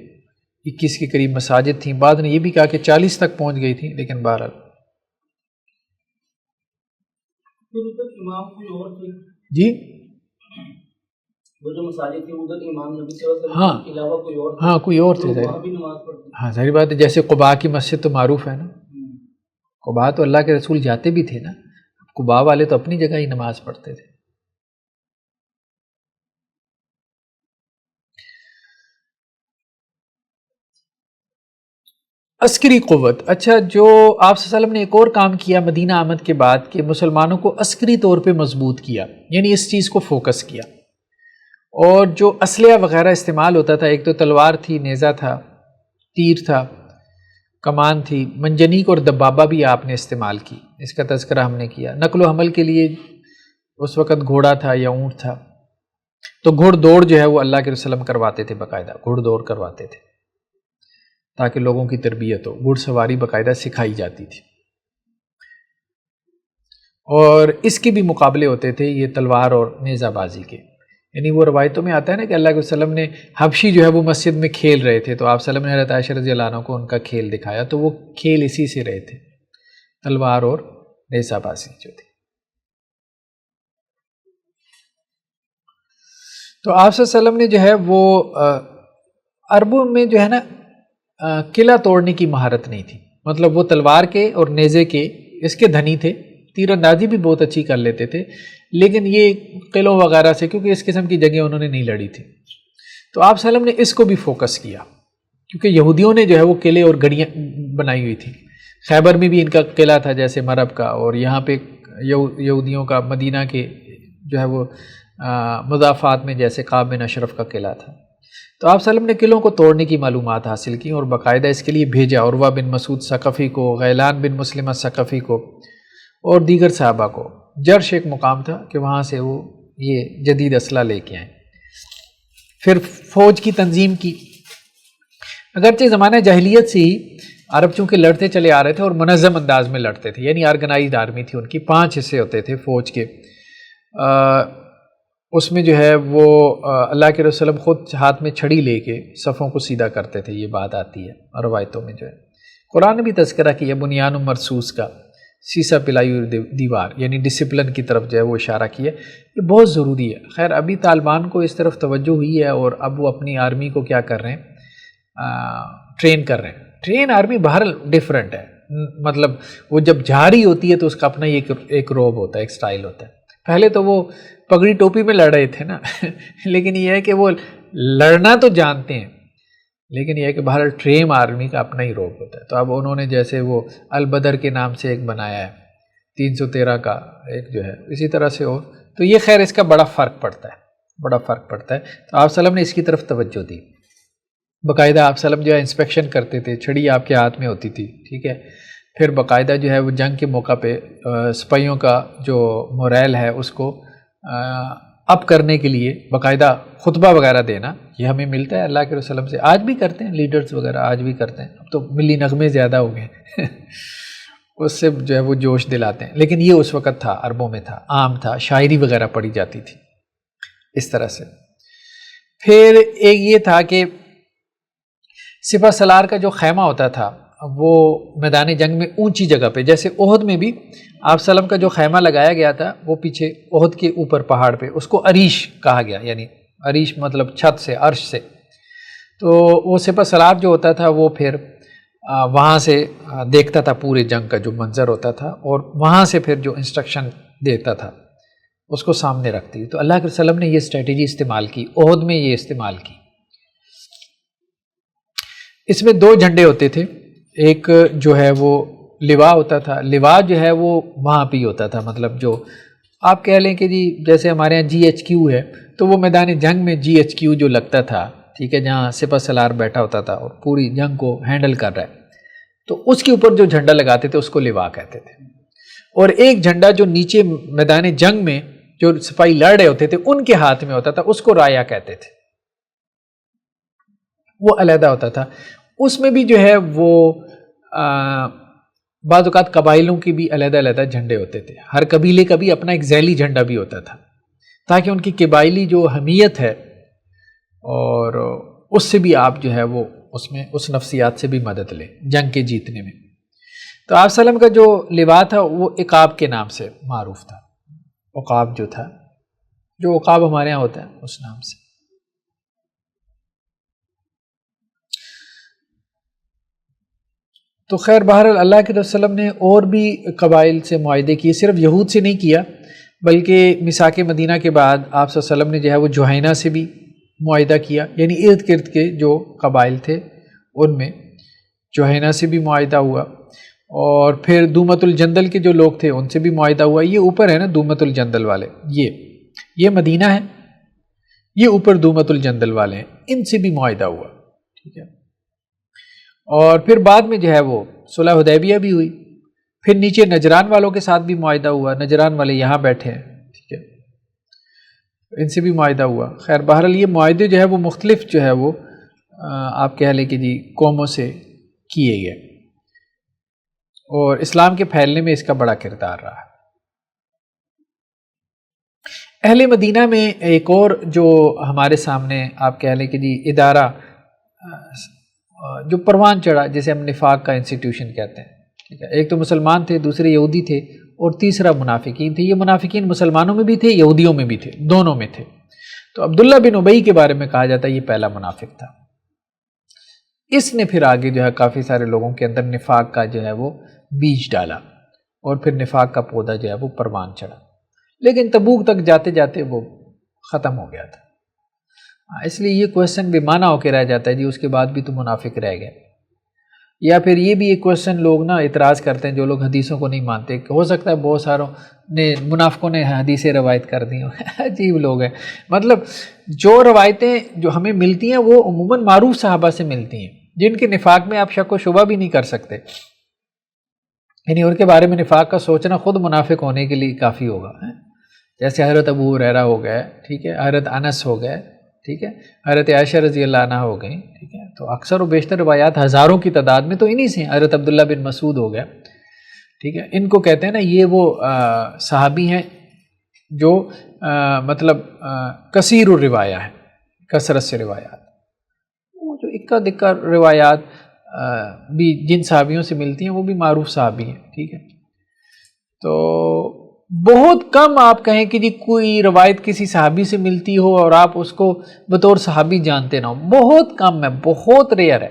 [SPEAKER 1] 21 کے قریب مساجد تھیں. بعد نے یہ بھی کہا کہ 40 تک پہنچ گئی تھی، لیکن بہرحال
[SPEAKER 3] پھر ادھر امام کوئی اور تھے؟
[SPEAKER 1] جی
[SPEAKER 3] وہ جو مساجد تھے ادھر امام نبی صلی اللہ علیہ وسلم
[SPEAKER 1] ہاں
[SPEAKER 3] کے علاوہ کوئی اور تھے؟
[SPEAKER 1] ہاں کوئی اور تھے،
[SPEAKER 3] وہاں بھی نماز پڑھتے؟
[SPEAKER 1] ہاں ظاہر بات ہے، جیسے قباء کی مسجد تو معروف ہے نا، قباء تو اللہ کے رسول جاتے بھی تھے نا، قباء والے تو اپنی جگہ ہی نماز پڑھتے تھے۔ عسکری قوت، اچھا جو آپ صلی اللہ علیہ وسلم نے ایک اور کام کیا مدینہ آمد کے بعد کہ مسلمانوں کو عسکری طور پہ مضبوط کیا، یعنی اس چیز کو فوکس کیا، اور جو اسلحہ وغیرہ استعمال ہوتا تھا، ایک تو تلوار تھی، نیزہ تھا، تیر تھا، کمان تھی، منجنیق اور دبابہ بھی آپ نے استعمال کی، اس کا تذکرہ ہم نے کیا۔ نقل و حمل کے لیے اس وقت گھوڑا تھا یا اونٹ تھا، تو گھوڑ دوڑ جو ہے وہ اللہ کے رسول وسلم کرواتے تھے، باقاعدہ گھوڑ دوڑ کرواتے تھے تاکہ لوگوں کی تربیت ہو، گھڑ سواری باقاعدہ سکھائی جاتی تھی۔ اور اس کے بھی مقابلے ہوتے تھے یہ تلوار اور نیزہ بازی کے، یعنی وہ روایتوں میں آتا ہے نا کہ اللہ کے وسلم نے حبشی جو ہے وہ مسجد میں کھیل رہے تھے، تو آپ صلی اللہ علیہ وسلم نے حضرت عائشہ رضی اللہ عنہ کو ان کا کھیل دکھایا، تو وہ کھیل اسی سے رہے تھے، تلوار اور نیزہ بازی جو تھی۔ تو آپ صلی اللہ علیہ وسلم نے جو ہے وہ عربوں میں جو ہے نا قلعہ توڑنے کی مہارت نہیں تھی، مطلب وہ تلوار کے اور نیزے کے اس کے دھنی تھے، تیر اندازی بھی بہت اچھی کر لیتے تھے، لیکن یہ قلعوں وغیرہ سے کیونکہ اس قسم کی جگہ انہوں نے نہیں لڑی تھی، تو آپ صلی اللہ علیہ وسلم نے اس کو بھی فوکس کیا، کیونکہ یہودیوں نے جو ہے وہ قلعے اور گڑیاں بنائی ہوئی تھی، خیبر میں بھی ان کا قلعہ تھا جیسے مرب کا، اور یہاں پہ یہودیوں کا مدینہ کے جو ہے وہ مضافات میں جیسے کعب بن اشرف کا قلعہ تھا۔ تو آپ صلی اللہ علیہ وسلم نے قلعوں کو توڑنے کی معلومات حاصل کی اور باقاعدہ اس کے لیے بھیجا عروہ بن مسعود ثقفی کو، غیلان بن مسلمہ ثقفی کو اور دیگر صحابہ کو۔ جرش ایک مقام تھا کہ وہاں سے وہ یہ جدید اسلحہ لے کے آئے، پھر فوج کی تنظیم کی۔ اگرچہ زمانہ جاہلیت سے ہی عرب چونکہ لڑتے چلے آ رہے تھے اور منظم انداز میں لڑتے تھے، یعنی آرگنائزڈ آرمی تھی ان کی، 5 حصے ہوتے تھے فوج کے، اس میں جو ہے وہ اللہ کے رسول خود ہاتھ میں چھڑی لے کے صفوں کو سیدھا کرتے تھے، یہ بات آتی ہے روایتوں میں جو ہے۔ قرآن نے بھی تذکرہ کیا بنیان مرصوص کا، سیسا پلائی ہوئی دیوار، یعنی ڈسپلن کی طرف جو ہے وہ اشارہ کیا، یہ بہت ضروری ہے۔ خیر ابھی طالبان کو اس طرف توجہ ہوئی ہے اور اب وہ اپنی آرمی کو کیا کر رہے ہیں، ٹرین کر رہے ہیں۔ ٹرین آرمی بہرحال ڈیفرنٹ ہے، مطلب وہ جب جا رہی ہوتی ہے تو اس کا اپنا ہی ایک روب ہوتا ہے، ایک سٹائل ہوتا ہے۔ پہلے تو وہ پگڑی ٹوپی میں لڑ رہے تھے نا لیکن یہ ہے کہ وہ لڑنا تو جانتے ہیں، لیکن یہ ہے کہ بہرحال ٹرین آرمی کا اپنا ہی روب ہوتا ہے۔ تو اب انہوں نے جیسے وہ البدر کے نام سے ایک بنایا ہے 313 کا ایک جو ہے، اسی طرح سے ہو، تو یہ خیر اس کا بڑا فرق پڑتا ہے، بڑا فرق پڑتا ہے۔ تو آپ صلی اللہ علیہ وسلم نے اس کی طرف توجہ دی، باقاعدہ آپ صلی اللہ علیہ وسلم جو ہے انسپیکشن کرتے تھے، چھڑی آپ کے ہاتھ میں ہوتی تھی، ٹھیک ہے، پھر باقاعدہ جو ہے وہ جنگ کے موقع پہ سپاہیوں کا جو موریل ہے اس کو اپ کرنے کے لیے باقاعدہ خطبہ وغیرہ دینا، یہ ہمیں ملتا ہے اللہ کے رسول سے، آج بھی کرتے ہیں لیڈرز وغیرہ، آج بھی کرتے ہیں، اب تو ملی نغمے زیادہ ہو گئے اس سے جو ہے وہ جوش دلاتے ہیں، لیکن یہ اس وقت تھا، عربوں میں تھا، عام تھا، شاعری وغیرہ پڑھی جاتی تھی اس طرح سے۔ پھر ایک یہ تھا کہ سپہ سالار کا جو خیمہ ہوتا تھا وہ میدان جنگ میں اونچی جگہ پہ، جیسے احد میں بھی آپ صلی اللہ علیہ وسلم کا جو خیمہ لگایا گیا تھا وہ پیچھے احد کے اوپر پہاڑ پہ، اس کو عریش کہا گیا، یعنی عریش مطلب چھت سے، عرش سے۔ تو وہ سپہ سالار جو ہوتا تھا وہ پھر وہاں سے دیکھتا تھا پورے جنگ کا جو منظر ہوتا تھا، اور وہاں سے پھر جو انسٹرکشن دیتا تھا اس کو سامنے رکھتی۔ تو اللہ کے رسول نے یہ اسٹریٹجی استعمال کی، احد میں یہ استعمال کی۔ اس میں 2 جھنڈے ہوتے تھے، ایک جو ہے وہ لوا ہوتا تھا، لوا جو ہے وہ وہاں پہ ہوتا تھا، مطلب جو آپ کہہ لیں کہ جی جیسے ہمارے یہاں GHQ ہے، تو وہ میدان جنگ میں GHQ جو لگتا تھا، ٹھیک ہے، جہاں سپہ سالار بیٹھا ہوتا تھا اور پوری جنگ کو ہینڈل کر رہا ہے، تو اس کے اوپر جو جھنڈا لگاتے تھے اس کو لوا کہتے تھے۔ اور ایک جھنڈا جو نیچے میدان جنگ میں جو سپاہی لڑ رہے ہوتے تھے ان کے ہاتھ میں ہوتا تھا، اس کو رایا کہتے تھے، وہ علیحدہ ہوتا تھا۔ اس میں بھی جو ہے وہ بعض اوقات قبائلوں کی بھی علیحدہ علیحدہ جھنڈے ہوتے تھے، ہر قبیلے کا بھی اپنا ایک ذیلی جھنڈا بھی ہوتا تھا، تاکہ ان کی قبائلی جو حمیت ہے اور اس سے بھی آپ جو ہے وہ اس میں اس نفسیات سے بھی مدد لیں جنگ کے جیتنے میں۔ تو آپ صلی اللہ علیہ وسلم کا جو لوا تھا وہ عقاب کے نام سے معروف تھا، عقاب جو تھا، جو عقاب ہمارے یہاں ہوتا ہے اس نام سے۔ تو خیر بہرحال اللہ کے رسول صلی اللہ علیہ وسلم نے اور بھی قبائل سے معاہدے کیے، صرف یہود سے نہیں کیا، بلکہ میثاق مدینہ کے بعد آپ صلی اللہ علیہ وسلم نے جو ہے وہ جوہینہ سے بھی معاہدہ کیا، یعنی ارد گرد کے جو قبائل تھے ان میں جوہینہ سے بھی معاہدہ ہوا، اور پھر دومت الجندل کے جو لوگ تھے ان سے بھی معاہدہ ہوا۔ یہ اوپر ہے نا دومت الجندل والے، یہ مدینہ ہے، یہ اوپر دومت الجندل والے ہیں، ان سے بھی معاہدہ ہوا، ٹھیک ہے۔ اور پھر بعد میں جو ہے وہ صلح حدیبیہ بھی ہوئی، پھر نیچے نجران والوں کے ساتھ بھی معاہدہ ہوا، نجران والے یہاں بیٹھے ہیں، ٹھیک ہے، ان سے بھی معاہدہ ہوا۔ خیر بہرحال یہ معاہدے جو ہے وہ مختلف جو ہے وہ آپ کہہ لیں کہ جی قوموں سے کیے گئے، اور اسلام کے پھیلنے میں اس کا بڑا کردار رہا۔ اہل مدینہ میں ایک اور جو ہمارے سامنے آپ کہہ لیں کہ جی ادارہ جو پروان چڑھا، جسے ہم نفاق کا انسٹیٹیوشن کہتے ہیں، ٹھیک ہے، ایک تو مسلمان تھے، دوسرے یہودی تھے، اور تیسرا منافقین تھے۔ یہ منافقین مسلمانوں میں بھی تھے، یہودیوں میں بھی تھے، دونوں میں تھے۔ تو عبداللہ بن ابی کے بارے میں کہا جاتا ہے یہ پہلا منافق تھا۔ اس نے پھر آگے جو ہے کافی سارے لوگوں کے اندر نفاق کا جو ہے وہ بیج ڈالا، اور پھر نفاق کا پودا جو ہے وہ پروان چڑھا، لیکن تبوک تک جاتے جاتے وہ ختم ہو گیا تھا۔ اس لیے یہ کویسچن بے معنی ہو کے رہ جاتا ہے جی اس کے بعد بھی تو منافق رہ گئے۔ یا پھر یہ بھی ایک کویسچن لوگ نا اعتراض کرتے ہیں جو لوگ حدیثوں کو نہیں مانتے، کہ ہو سکتا ہے بہت ساروں نے منافقوں نے حدیثیں روایت کر دی ہوں۔ عجیب لوگ ہیں، مطلب جو روایتیں جو ہمیں ملتی ہیں وہ عموماً معروف صحابہ سے ملتی ہیں، جن کے نفاق میں آپ شک و شبہ بھی نہیں کر سکتے، یعنی ان کے بارے میں نفاق کا سوچنا خود منافق ہونے کے لیے کافی ہوگا۔ جیسے حضرت ابو ہریرہ ہو گئے، ٹھیک ہے، حضرت انس ہو گئے، ٹھیک ہے، حضرت عائشہ رضی اللہ عنہ ہو گئیں، ٹھیک ہے، تو اکثر و بیشتر روایات ہزاروں کی تعداد میں تو انہی سے ہیں۔ حضرت عبداللہ بن مسعود ہو گیا، ٹھیک ہے، ان کو کہتے ہیں نا یہ وہ صحابی ہیں جو مطلب کثیر الروایہ ہیں، کثرت سے روایات، وہ جو اکا دکا روایات بھی جن صحابیوں سے ملتی ہیں وہ بھی معروف صحابی ہیں، ٹھیک ہے۔ تو بہت کم آپ کہیں کہ جی کوئی روایت کسی صحابی سے ملتی ہو اور آپ اس کو بطور صحابی جانتے نہ ہو، بہت کم ہے، بہت ریئر ہے۔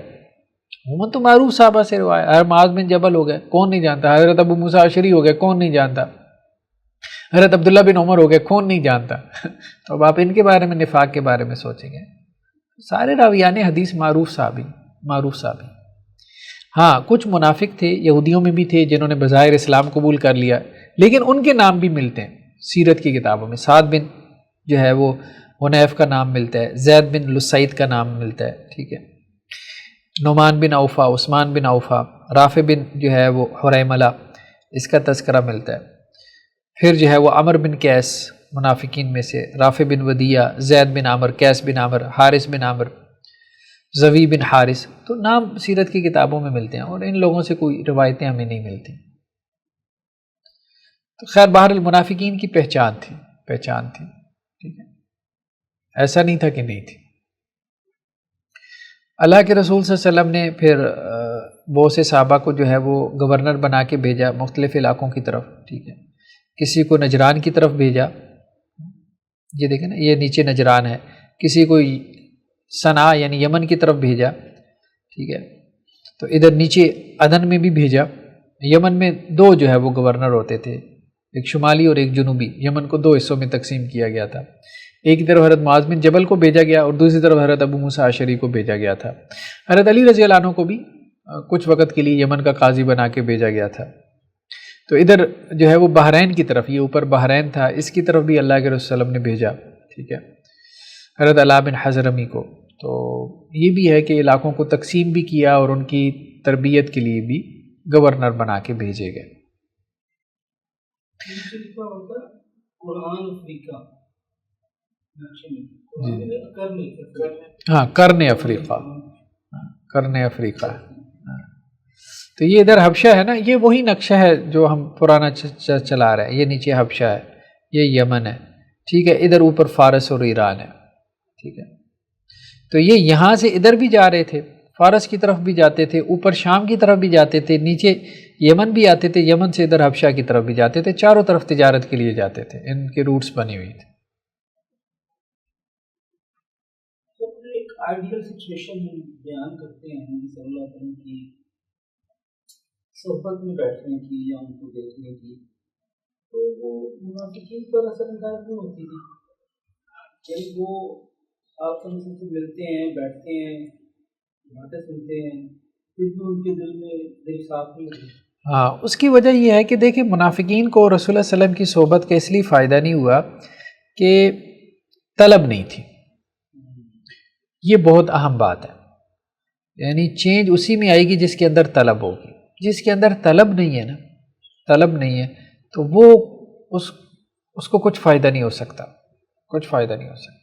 [SPEAKER 1] عموماً تو معروف صحابہ سے روایت، معاذ بن جبل ہو گئے، کون نہیں جانتا، حضرت ابو موسیٰ اشعری ہو گئے، کون نہیں جانتا، حضرت عبداللہ بن عمر ہو گئے، کون نہیں جانتا۔ تو اب آپ ان کے بارے میں نفاق کے بارے میں سوچیں گے، سارے راویان حدیث معروف صحابی۔ ہاں کچھ منافق تھے، یہودیوں میں بھی تھے جنہوں نے بظاہر اسلام قبول کر لیا، لیکن ان کے نام بھی ملتے ہیں سیرت کی کتابوں میں۔ سعد بن جو ہے وہ حنیف کا نام ملتا ہے، زید بن لسعید کا نام ملتا ہے، ٹھیک ہے، نعمان بن اوفا، عثمان بن اوفا، رافع بن جو ہے وہ حریملہ، اس کا تذکرہ ملتا ہے۔ پھر جو ہے وہ عمر بن قیس منافقین میں سے، رافع بن ودیہ، زید بن عمر، قیس بن عمر، حارث بن عمر، زوی بن حارث، تو نام سیرت کی کتابوں میں ملتے ہیں، اور ان لوگوں سے کوئی روایتیں ہمیں نہیں ملتی۔ تو خیر بہرحال المنافقین کی پہچان تھی، ٹھیک ہے، ایسا نہیں تھا کہ نہیں تھی۔ اللہ کے رسول صلی اللہ علیہ وسلم نے پھر بہت سے صحابہ کو جو ہے وہ گورنر بنا کے بھیجا مختلف علاقوں کی طرف، ٹھیک ہے، کسی کو نجران کی طرف بھیجا، یہ دیکھیں نا یہ نیچے نجران ہے، کسی کو صنعا یعنی یمن کی طرف بھیجا، ٹھیک ہے، تو ادھر نیچے عدن میں بھی بھیجا۔ یمن میں دو جو ہے وہ گورنر ہوتے تھے، ایک شمالی اور ایک جنوبی، یمن کو دو حصوں میں تقسیم کیا گیا تھا، ایک طرف حضرت معاذ بن جبل کو بھیجا گیا اور دوسری طرف حضرت ابو موسیٰ اشعری کو بھیجا گیا تھا۔ حضرت علی رضی اللہ عنہ کو بھی کچھ وقت کے لیے یمن کا قاضی بنا کے بھیجا گیا تھا۔ تو ادھر جو ہے وہ بحرین کی طرف، یہ اوپر بحرین تھا، اس کی طرف بھی اللہ کے رسول صلی اللہ علیہ وسلم نے بھیجا، ٹھیک ہے، حضرت علا بن حضرمی کو۔ تو یہ بھی ہے کہ علاقوں کو تقسیم بھی کیا اور ان کی تربیت کے لیے بھی گورنر بنا کے بھیجے گئے۔ ہاں کرن افریقہ، تو یہ ادھر حبشہ ہے نا، یہ وہی نقشہ ہے جو ہم پرانا چلا رہے ہیں، یہ نیچے حبشہ ہے، یہ یمن ہے، ٹھیک ہے، ادھر اوپر فارس اور ایران ہے، ٹھیک ہے۔ تو یہ یہاں سے ادھر بھی جا رہے تھے، فارس کی طرف بھی جاتے تھے، اوپر شام کی طرف بھی جاتے تھے، نیچے یمن بھی آتے تھے، یمن سے ادھر حبشہ کی طرف بھی جاتے تھے، چاروں طرف تجارت کے لیے جاتے تھے، ان کے روٹس بنی ہوئی تھے۔
[SPEAKER 3] ایک آئیڈیل سچویشن بیان کرتے ہیں نبی صلی اللہ علیہ وسلم کی صحبت میں بیٹھنے کی یا ان کو دیکھنے کی، تو وہ منافقین پر اثر انداز نہیں ہوتی تھی، یعنی وہ آپ سے ملتے ہیں، بیٹھتے ہیں، باتیں سنتے ہیں، پھر بھی ان کے دل میں دل صاف نہیں ہوتی۔
[SPEAKER 1] ہاں، اس کی وجہ یہ ہے کہ دیکھیں منافقین کو رسول اللہ علیہ وسلم کی صحبت کا اس لیے فائدہ نہیں ہوا کہ طلب نہیں تھی۔ یہ بہت اہم بات ہے، یعنی چینج اسی میں آئے گی جس کے اندر طلب ہوگی۔ جس کے اندر طلب نہیں ہے نا، طلب نہیں ہے تو وہ اس کو کچھ فائدہ نہیں ہو سکتا، کچھ فائدہ نہیں ہو سکتا۔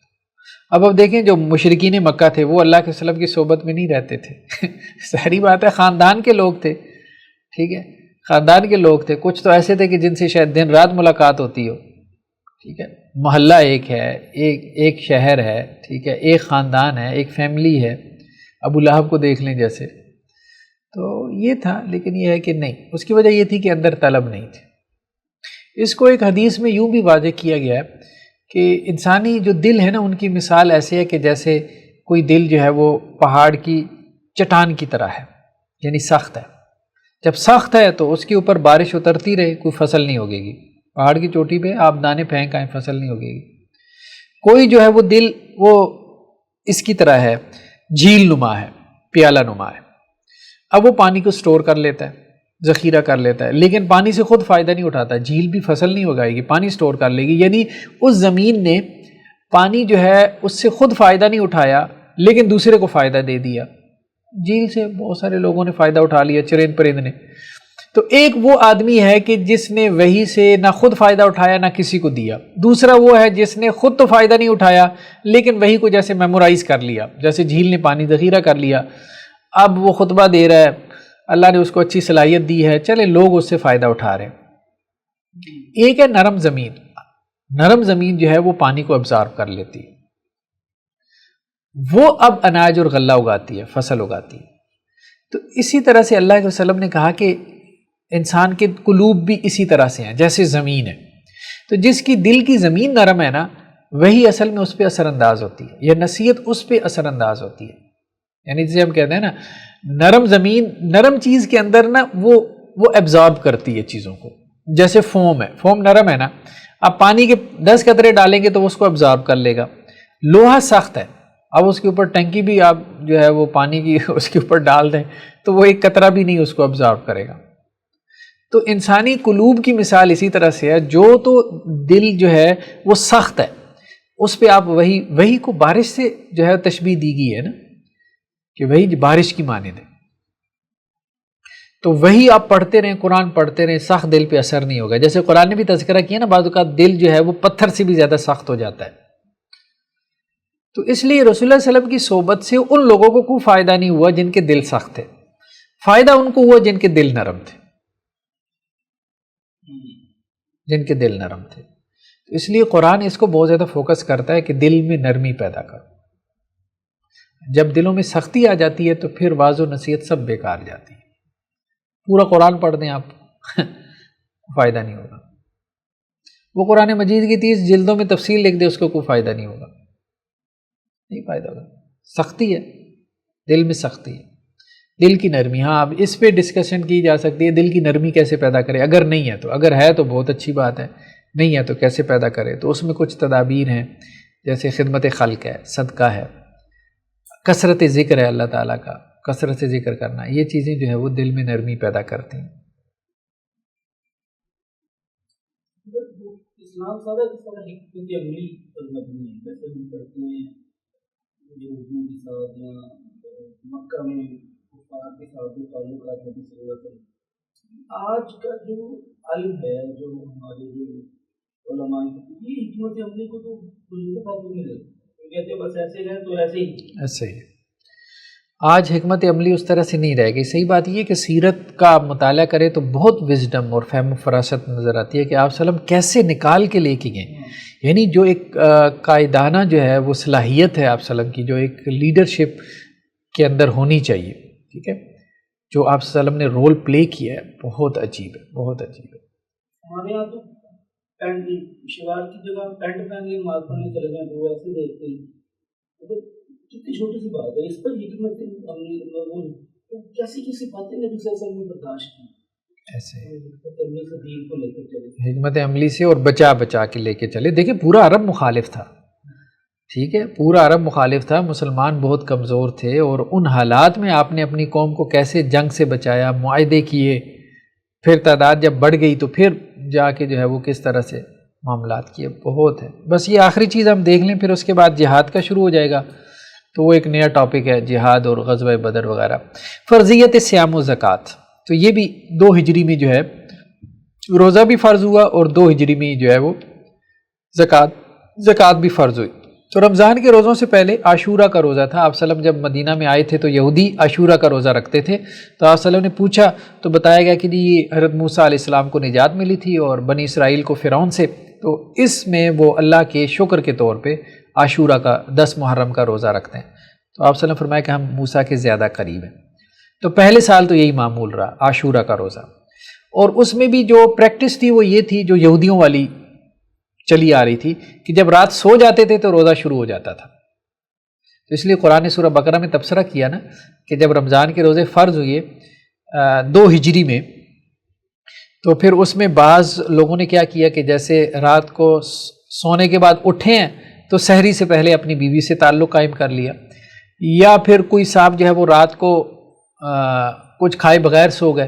[SPEAKER 1] اب دیکھیں جو مشرکین مکہ تھے وہ اللہ کے وسلم کی صحبت میں نہیں رہتے تھے ظاہری بات ہے، خاندان کے لوگ تھے، ٹھیک ہے، خاندان کے لوگ تھے، کچھ تو ایسے تھے کہ جن سے شاید دن رات ملاقات ہوتی ہو، ٹھیک ہے، محلہ ایک ہے، ایک شہر ہے، ٹھیک ہے، ایک خاندان ہے، ایک فیملی ہے، ابو لہب کو دیکھ لیں جیسے، تو یہ تھا۔ لیکن یہ ہے کہ نہیں، اس کی وجہ یہ تھی کہ اندر طلب نہیں تھی۔ اس کو ایک حدیث میں یوں بھی واضح کیا گیا ہے کہ انسانی جو دل ہے نا، ان کی مثال ایسے ہے کہ جیسے کوئی دل جو ہے وہ پہاڑ کی چٹان کی طرح ہے، یعنی سخت ہے۔ جب سخت ہے تو اس کے اوپر بارش اترتی رہے، کوئی فصل نہیں ہوگے گی۔ پہاڑ کی چوٹی پہ آپ دانے پھینک آئیں، فصل نہیں ہوگے گی۔ کوئی جو ہے وہ دل وہ اس کی طرح ہے، جھیل نما ہے، پیالہ نما ہے۔ اب وہ پانی کو سٹور کر لیتا ہے، ذخیرہ کر لیتا ہے، لیکن پانی سے خود فائدہ نہیں اٹھاتا۔ جھیل بھی فصل نہیں اگائے گی، پانی سٹور کر لے گی، یعنی اس زمین نے پانی جو ہے اس سے خود فائدہ نہیں اٹھایا لیکن دوسرے کو فائدہ دے دیا۔ جھیل سے بہت سارے لوگوں نے فائدہ اٹھا لیا، چرند پرند نے۔ تو ایک وہ آدمی ہے کہ جس نے وحی سے نہ خود فائدہ اٹھایا نہ کسی کو دیا۔ دوسرا وہ ہے جس نے خود تو فائدہ نہیں اٹھایا لیکن وحی کو جیسے میمورائز کر لیا، جیسے جھیل نے پانی ذخیرہ کر لیا، اب وہ خطبہ دے رہا ہے، اللہ نے اس کو اچھی صلاحیت دی ہے، چلے لوگ اس سے فائدہ اٹھا رہے ہیں۔ ایک ہے نرم زمین، نرم زمین جو ہے وہ پانی کو ابزارو کر لیتی ہے، وہ اب اناج اور غلہ اگاتی ہے، فصل اگاتی ہے۔ تو اسی طرح سے اللہ کے وسلم نے کہا کہ انسان کے قلوب بھی اسی طرح سے ہیں جیسے زمین ہے۔ تو جس کی دل کی زمین نرم ہے نا، وہی اصل میں اس پہ اثر انداز ہوتی ہے، یہ نصیحت اس پہ اثر انداز ہوتی ہے۔ یعنی جسے ہم کہتے ہیں نا نرم زمین، نرم چیز کے اندر نا وہ ایبزارب کرتی ہے چیزوں کو، جیسے فوم ہے، فوم نرم ہے نا، آپ پانی کے 10 قطرے ڈالیں گے تو وہ اس کو ایبزارب کر لے گا۔ لوہا سخت ہے، اب اس کے اوپر ٹنکی بھی آپ جو ہے وہ پانی کی اس کے اوپر ڈال دیں تو وہ ایک قطرہ بھی نہیں اس کو ایبزارب کرے گا۔ تو انسانی قلوب کی مثال اسی طرح سے ہے، جو تو دل جو ہے وہ سخت ہے، اس پہ آپ وہی کو بارش سے جو ہے تشبیہ دی گئی ہے نا، کہ وہی بارش کی مانند ہے۔ تو وہی آپ پڑھتے رہیں، قرآن پڑھتے رہیں، سخت دل پہ اثر نہیں ہوگا۔ جیسے قرآن نے بھی تذکرہ کیا نا، بعض اوقات دل جو ہے وہ پتھر سے بھی زیادہ سخت ہو جاتا ہے۔ تو اس لیے رسول اللہ صلی اللہ علیہ وسلم کی صحبت سے ان لوگوں کو کوئی فائدہ نہیں ہوا جن کے دل سخت تھے، فائدہ ان کو ہوا جن کے دل نرم تھے، جن کے دل نرم تھے۔ تو اس لیے قرآن اس کو بہت زیادہ فوکس کرتا ہے کہ دل میں نرمی پیدا کرو۔ جب دلوں میں سختی آ جاتی ہے تو پھر واعظ و نصیحت سب بیکار جاتی ہے۔ پورا قرآن پڑھ دیں آپ فائدہ نہیں ہوگا۔ وہ قرآن مجید کی 30 جلدوں میں تفصیل لکھ دے، اس کو کوئی فائدہ نہیں ہوگا، نہیں فائدہ ہوگا۔ سختی ہے، دل میں سختی ہے، دل کی نرمی۔ ہاں اب اس پہ ڈسکشن کی جا سکتی ہے، دل کی نرمی کیسے پیدا کرے، اگر نہیں ہے تو، اگر ہے تو بہت اچھی بات ہے، نہیں ہے تو کیسے پیدا کرے۔ تو اس میں کچھ تدابیر ہیں، جیسے خدمت خلق ہے، صدقہ ہے، کثرت ذکر ہے اللہ تعالیٰ کا، کثرت سے ذکر کرنا، یہ چیزیں جو ہے وہ دل میں نرمی پیدا کرتی ہیں۔
[SPEAKER 3] اسلام سادہ کس طرح حکمت عملی پر مبنی ہے، جیسے ہم کرتے ہیں یہودیوں کے ساتھ یا مکہ میں کفار کے ساتھ جو تعلقات نبی صلی اللہ علیہ وسلم، آج کا جو علم ہے، جو ہمارے جو علماء یہ حکمت عملی کو تو کچھ بات نہیں لگتی، کہتے بس ایسے رہیں تو ایسے ہی
[SPEAKER 1] ایسے ہی۔ آج حکمت عملی اس طرح سے نہیں رہے گی۔ صحیح بات یہ کہ سیرت کا آپ مطالعہ کریں تو بہت وزڈم اور فہم و فراست نظر آتی ہے کہ آپ صلی اللہ علیہ وسلم کیسے نکال کے لے کے گئے، یعنی جو ایک قائدانہ جو ہے وہ صلاحیت ہے آپ صلی اللہ علیہ وسلم کی، جو ایک لیڈرشپ کے اندر ہونی چاہیے، ٹھیک ہے، جو آپ صلی اللہ علیہ وسلم نے رول پلے کیا ہے بہت عجیب ہے، بہت عجیب ہے۔
[SPEAKER 3] ہمارے یہاں تو پینٹ شلوار کی جگہ پینٹ پہن کے نماز پڑھنے چلے جائیں تو ایسے دیکھتے ہیں، تو کتنی چھوٹی سی بات ہے، اس پر حکمت کیسی کیسی باتیں نبی صلی اللہ علیہ وسلم نے برداشت کی،
[SPEAKER 1] ایسے
[SPEAKER 3] عملی سے دین کو لے کر چلے،
[SPEAKER 1] حکمت عملی سے اور بچا بچا کے لے کے چلے۔ دیکھیں پورا عرب مخالف تھا، ٹھیک ہے، پورا عرب مخالف تھا، مسلمان بہت کمزور تھے، اور ان حالات میں آپ نے اپنی قوم کو کیسے جنگ سے بچایا، معاہدے کیے، پھر تعداد جب بڑھ گئی تو پھر جا کے جو ہے وہ کس طرح سے معاملات کیے، بہت ہے۔ بس یہ آخری چیز ہم دیکھ لیں، پھر اس کے بعد جہاد کا شروع ہو جائے گا، تو وہ ایک نیا ٹاپک ہے جہاد اور غزوہ بدر وغیرہ۔ فرضیت صیام و زکوٰۃ، تو یہ بھی 2 ہجری میں جو ہے روزہ بھی فرض ہوا، اور 2 ہجری میں جو ہے وہ زکوٰۃ بھی فرض ہوئی۔ تو رمضان کے روزوں سے پہلے عاشورہ کا روزہ تھا۔ آپ صلی اللہ علیہ وسلم جب مدینہ میں آئے تھے تو یہودی عاشورہ کا روزہ رکھتے تھے، تو آپ صلی اللہ علیہ وسلم نے پوچھا تو بتایا گیا کہ یہ حضرت موسیٰ علیہ السلام کو نجات ملی تھی اور بنی اسرائیل کو فرعون سے، تو اس میں وہ اللہ کے شکر کے طور پہ عاشورہ کا 10 محرم کا روزہ رکھتے ہیں۔ تو آپ صلی اللہ علیہ وسلم نے فرمایا کہ ہم موسیٰ کے زیادہ قریب ہیں۔ تو پہلے سال تو یہی معمول رہا عاشورہ کا روزہ، اور اس میں بھی جو پریکٹس تھی وہ یہ تھی جو یہودیوں والی چلی آ رہی تھی کہ جب رات سو جاتے تھے تو روزہ شروع ہو جاتا تھا۔ تو اس لیے قرآن سورہ بقرہ میں تبصرہ کیا نا کہ جب رمضان کے روزے فرض ہوئے 2 ہجری میں، تو پھر اس میں بعض لوگوں نے کیا کیا کہ جیسے رات کو سونے کے بعد اٹھے ہیں تو سحری سے پہلے اپنی بیوی سے تعلق قائم کر لیا، یا پھر کوئی صاحب جو ہے وہ رات کو کچھ کھائے بغیر سو گئے،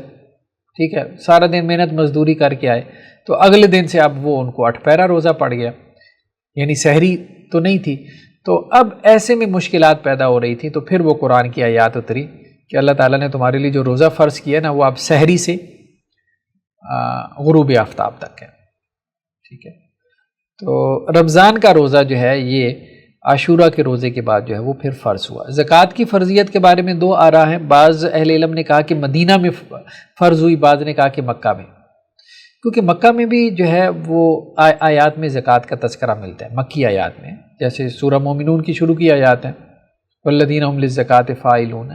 [SPEAKER 1] ٹھیک ہے، سارا دن محنت مزدوری کر کے آئے، تو اگلے دن سے اب وہ ان کو 8 پہرا روزہ پڑ گیا، یعنی سحری تو نہیں تھی۔ تو اب ایسے میں مشکلات پیدا ہو رہی تھی، تو پھر وہ قرآن کی آیات اتری کہ اللہ تعالیٰ نے تمہارے لیے جو روزہ فرض کیا نا وہ اب سحری سے غروب آفتاب تک ہے، ٹھیک ہے۔ تو رمضان کا روزہ جو ہے یہ عاشورہ کے روزے کے بعد جو ہے وہ پھر فرض ہوا۔ زکوٰۃ کی فرضیت کے بارے میں 2 آراء ہیں، بعض اہل علم نے کہا کہ مدینہ میں فرض ہوئی، بعض نے کہا کہ مکہ میں، کیونکہ مکہ میں بھی جو ہے وہ آیات میں زکوٰۃ کا تذکرہ ملتا ہے، مکی آیات میں، جیسے سورہ مومنون کی شروع کی آیات ہیں، والذین هم للزکوٰۃ فاعلون،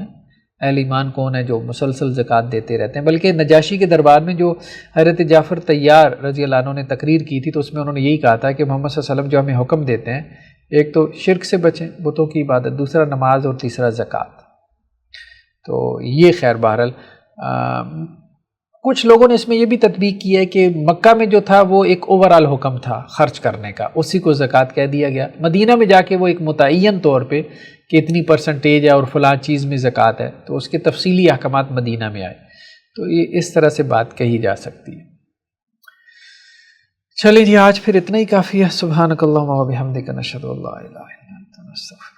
[SPEAKER 1] اہل ایمان کون ہے جو مسلسل زکوٰۃ دیتے رہتے ہیں۔ بلکہ نجاشی کے دربار میں جو حضرت جعفر طیار رضی اللہ عنہ نے تقریر کی تھی تو اس میں انہوں نے یہی کہا تھا کہ محمد صلی اللہ علیہ وسلم جو ہمیں حکم دیتے ہیں، ایک تو شرک سے بچیں، بتوں کی عبادت، دوسرا نماز، اور تیسرا زکوٰۃ۔ تو یہ خیر بہرحال کچھ لوگوں نے اس میں یہ بھی تطبیق کی ہے کہ مکہ میں جو تھا وہ ایک اوورال حکم تھا خرچ کرنے کا، اسی کو زکوٰۃ کہہ دیا گیا، مدینہ میں جا کے وہ ایک متعین طور پہ کہ اتنی پرسنٹیج ہے اور فلاں چیز میں زکوٰۃ ہے، تو اس کے تفصیلی احکامات مدینہ میں آئے، تو یہ اس طرح سے بات کہی جا سکتی ہے۔ چلیں جی، آج پھر اتنا ہی کافی ہے۔ سبحانک اللہم و بحمدک، نشہد ان لا الہ الا انت، نستغفرک۔